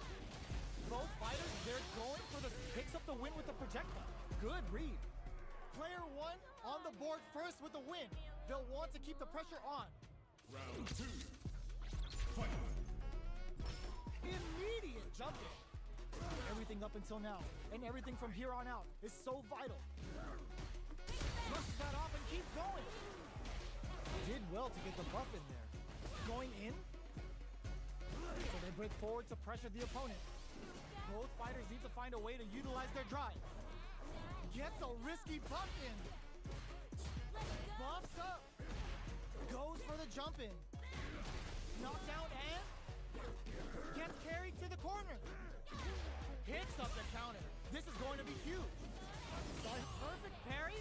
Both fighters, they're going for the picks up the win with the projectile. Good read. Player 1 on the board first with the win. They'll want to keep the pressure on. Round 2. Fight! Immediate jumping. Everything up until now, and everything from here on out, is so vital. Brushes that off and keeps going. Did well to get the buff in there. Going in. So they break forward to pressure the opponent. Both fighters need to find a way to utilize their drive. Gets a risky buff in. Buffs up. Goes for the jump in. Knockdown and gets carried to the corner. Hits up the counter. This is going to be huge. Perfect parry.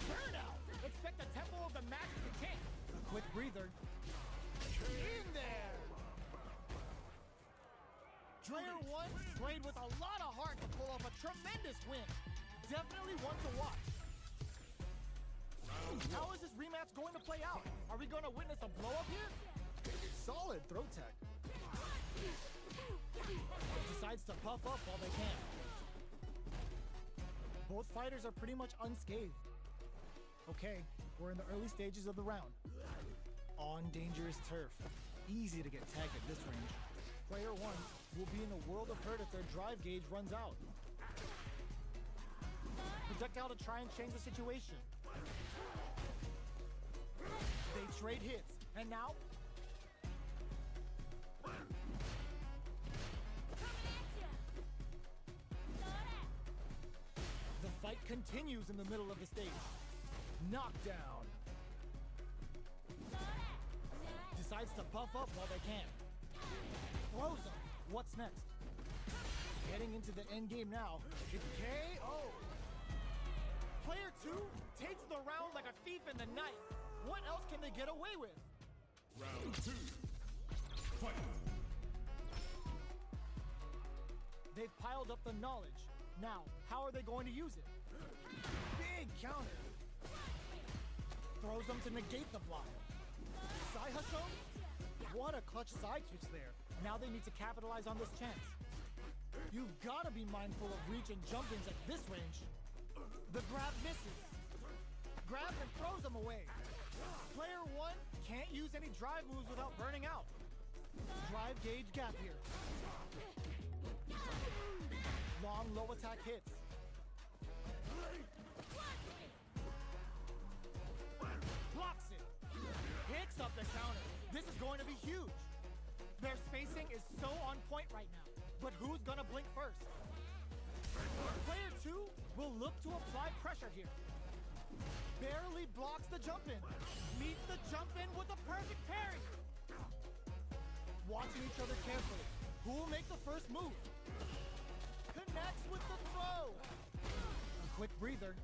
Burnout. Expect the tempo of the match to change. A quick breather. In there. Player 1 played with a lot of heart to pull off a tremendous win. Definitely one to watch. How is this rematch going to play out? Are we going to witness a blow-up here? Solid throw tech. Decides to puff up while they can. Both fighters are pretty much unscathed. Okay, we're in the early stages of the round. On dangerous turf. Easy to get tagged at this range. Player 1 will be in a world of hurt if their drive gauge runs out. Projectile to try and change the situation. They trade hits, and now the fight continues in the middle of the stage. Knockdown. Decides to buff up while they can. Throws him. What's next? Getting into the end game now. It's KO. Player 2 takes the round like a thief in the night. What else can they get away with? Round 2. Fight! They've piled up the knowledge. Now, how are they going to use it? Big counter. Throws them to negate the block. Side hustle? What a clutch side switch there. Now they need to capitalize on this chance. You've got to be mindful of reach and jump-ins at this range. The grab misses. Grabs and throws them away. Player 1 can't use any drive moves without burning out. Drive gauge gap here. Long low attack hits. Blocks it. Hits up the counter. This is going to be huge. Their spacing is so on point right now, but who's gonna blink first? Player 2 will look to apply pressure here. Barely blocks the jump in. Meets the jump in with a perfect parry. Watching each other carefully. Who will make the first move? Connects with the throw. A quick breather.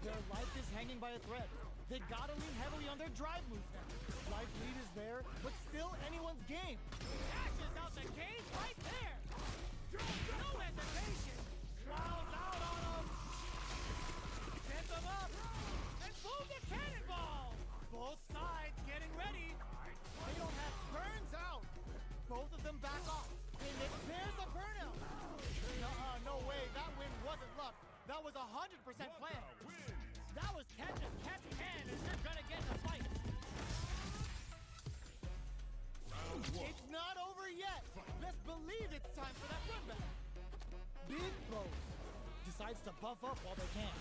Their life is hanging by a thread. They gotta lean heavily on their drive moves now. Life lead is there, but still anyone's game. Dashes out the cage right there. No hesitation. Fouls out on him. Sends him up. And boom, the cannonball. Both sides getting ready. They don't have burns out. Both of them back off. And there's a burnout. No way, that win wasn't luck. That was 100% planned. That was catch as catch can as you're gonna get in a fight. Round 1. It's not over yet. Let's believe it's time for that run back. Big throws. Decides to buff up while they can.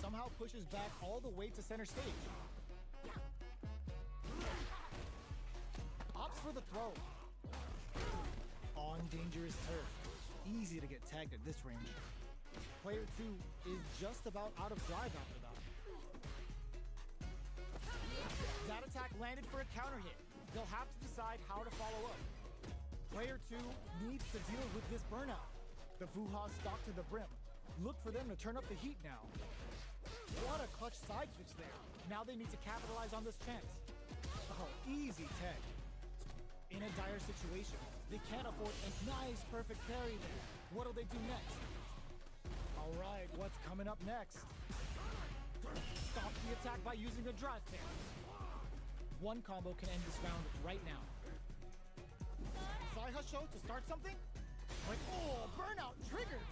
Somehow pushes back all the way to center stage. Opts for the throw. On dangerous turf. Easy to get tagged at this range. Player 2 is just about out of drive after that. That attack landed for a counter hit. They'll have to decide how to follow up. Player 2 needs to deal with this burnout. The Fuha stalk to the brim. Look for them to turn up the heat now. What a clutch side switch there. Now they need to capitalize on this chance. Oh, easy tag. In a dire situation, they can't afford a nice perfect parry there. What'll they do next? All right, what's coming up next? Stop the attack by using a drive parry. One combo can end this round right now. Saihasho to start something? Like, oh, burnout triggered!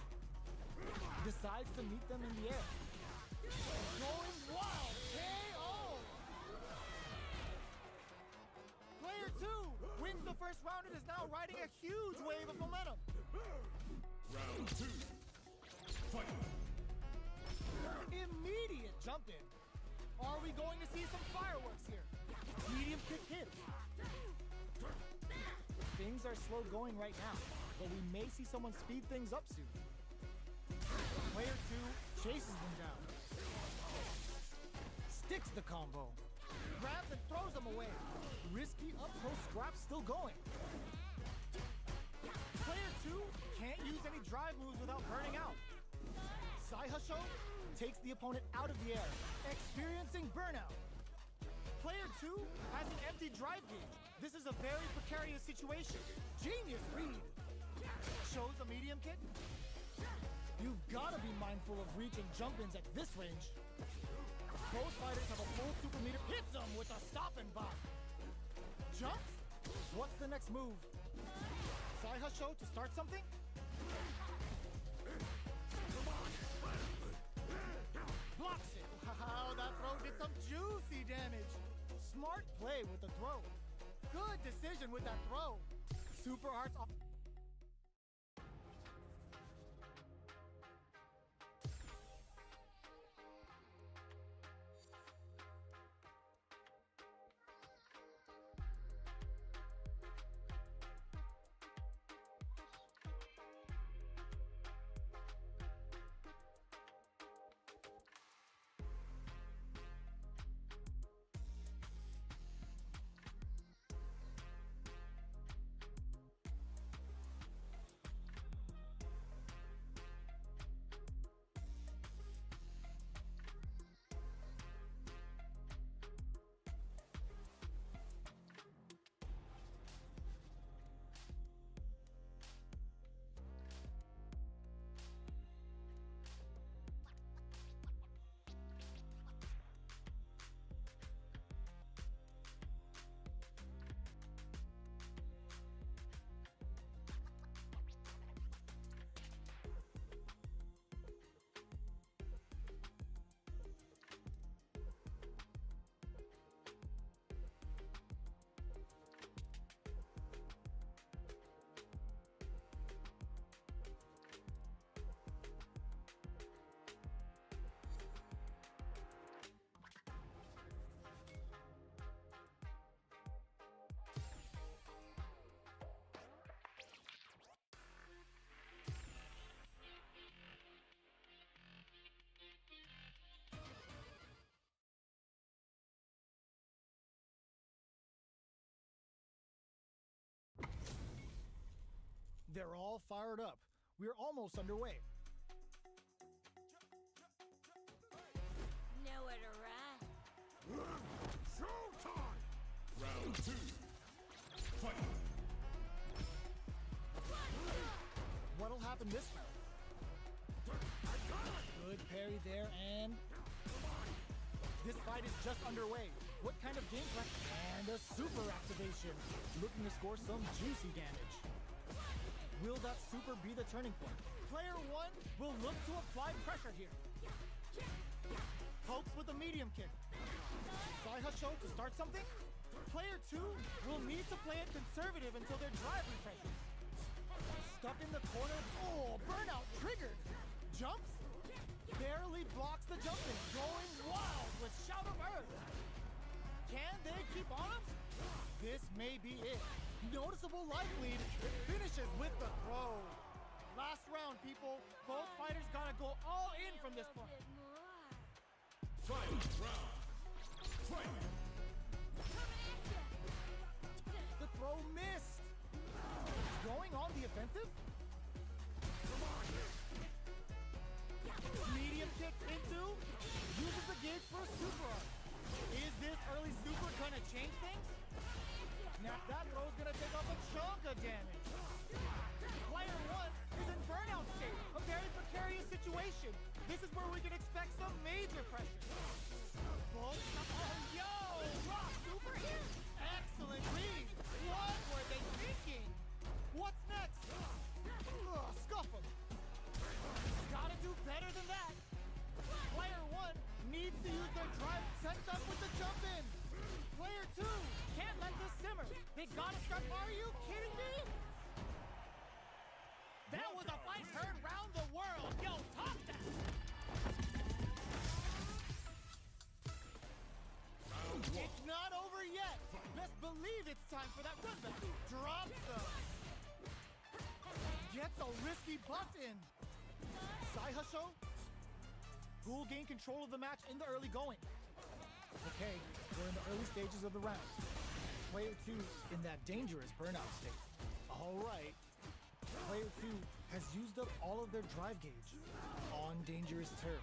Decides to meet them in the air. Going wild, KO! Player 2 wins the first round and is now riding a huge wave of momentum. Round 2. Fight. Immediate jump in. Are we going to see some fireworks here? Medium kick hits. Things are slow going right now, but we may see someone speed things up soon. Player 2 chases them down. Sticks the combo. Grabs and throws them away. Risky up-close scrap still going. Player 2 can't use any drive moves without burning out. Saihasho takes the opponent out of the air, experiencing burnout. Player 2 has an empty drive gauge. This is a very precarious situation. Genius read. Shows a medium kick. You've got to be mindful of reach and jump-ins at this range. Both fighters have a full super meter. Hits them with a stop and bop. Jumps? What's the next move? Saihasho to start something? Blocks it. Wow, that throw did some juicy damage. Smart play with the throw. Good decision with that throw. Super arts off. They're all fired up. We're almost underway. Nowhere to run. Showtime! Round 2. Fight! What'll happen this round? Good parry there, and this fight is just underway. What kind of game plan? And a super activation, looking to score some juicy damage. Will that super be the turning point? Player 1 will look to apply pressure here. Pokes with a medium kick. Saihasho to start something? Player 2 will need to play it conservative until their drive refreshes. Stuck in the corner. Oh, burnout triggered. Jumps? Barely blocks the jumping. Going wild with Shout of Earth. Can they keep on him? This may be it. Noticeable life lead. Finishes with the throw. Last round, people. Both fighters gotta go all in from this point. Fight! Round! Fight! The throw missed. Going on the offensive? Medium kick into. Uses the gauge for a super arc. Is this early super gonna change things? Now that throw's gonna take off a chunk of damage. Player 1 is in burnout state. A very precarious situation. This is where we can expect some major pressure. Oh, yo! Rock super here! Excellent read! What were they thinking? What's next? Ugh, scuff him. Gotta do better than that. Player 1 needs to use their drive sent up with the jump in. Player 2 can't let this simmer. They gotta start. Are you kidding me? That was a fight heard round the world. Yo, top that. It's not over yet. Best believe it's time for that run back. Drops them. Gets a risky buff in. Saihasho, who will gain control of the match in the early going. Okay, we're in the early stages of the round. Player 2 in that dangerous burnout state. All right. Player 2 has used up all of their drive gauge on dangerous turf.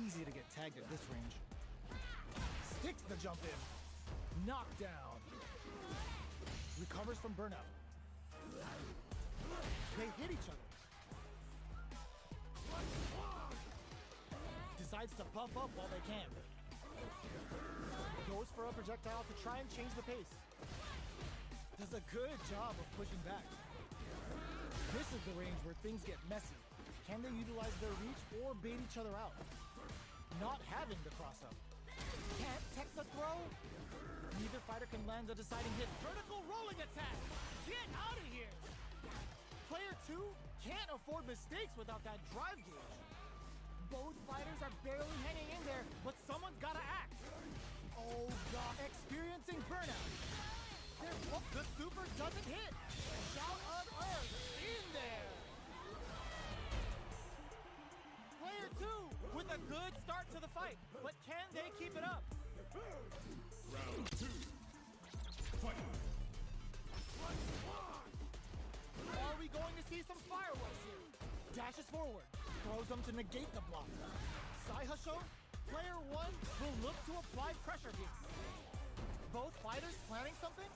Easy to get tagged at this range. Sticks the jump in. Knockdown. Recovers from burnout. They hit each other. Decides to buff up while they can. Goes for a projectile to try and change the pace. Does a good job of pushing back. This is the range where things get messy. Can they utilize their reach or bait each other out? Not having the cross up. Can't tech the throw. Neither fighter can land the deciding hit. Vertical rolling attack. Get out of here. Player 2 can't afford mistakes without that drive gauge. Both fighters are barely hanging in there, but someone's gotta act. Oh god, experiencing burnout. The super doesn't hit. Shout of Earth in there. Player 2 with a good start to the fight, but can they keep it up? Round 2. Fight! Are we going to see some fireworks here? Dashes forward, throws them to negate the block. Saihasho, player 1 will look to apply pressure here. Both fighters planning something?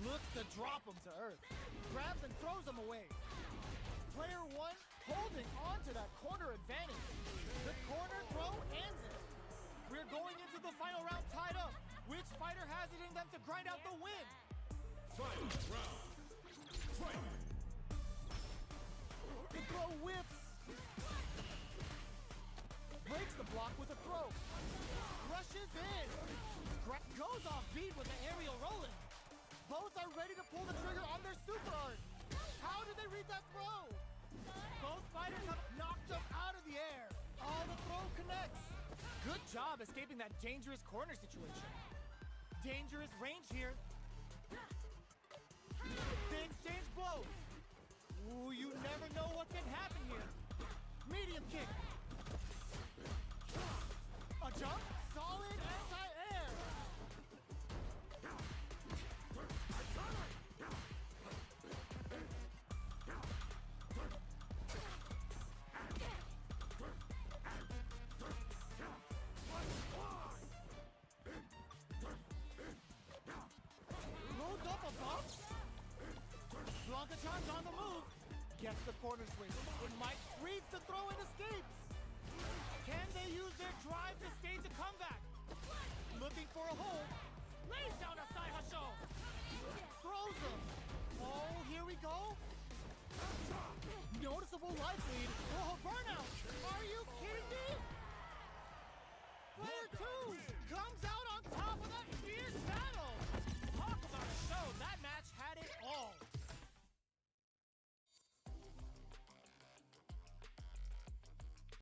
Looks to drop him to earth. Grabs and throws him away. Player 1 holding on to that corner advantage. The corner throw ends it. We're going into the final round tied up. Which fighter has it in them to grind out the win? Final round! Fight! The throw whips. Breaks the block with a throw. Rushes in. Goes off beat with the aerial rolling. Both are ready to pull the trigger on their super art. How did they read that throw? Both fighters have knocked him out of the air. Oh, the throw connects. Good job escaping that dangerous corner situation. Dangerous range here. They exchange blows. Ooh, you never know what can happen here. Medium kick. A jump. Solid anti-air. Blanka-chan's on the move. Gets the corner swing. It might reads the throw and escapes. Can they use their drive to stage a comeback? Looking for a hole. Lays down a side hustle. Throws him. Oh, here we go. Noticeable life lead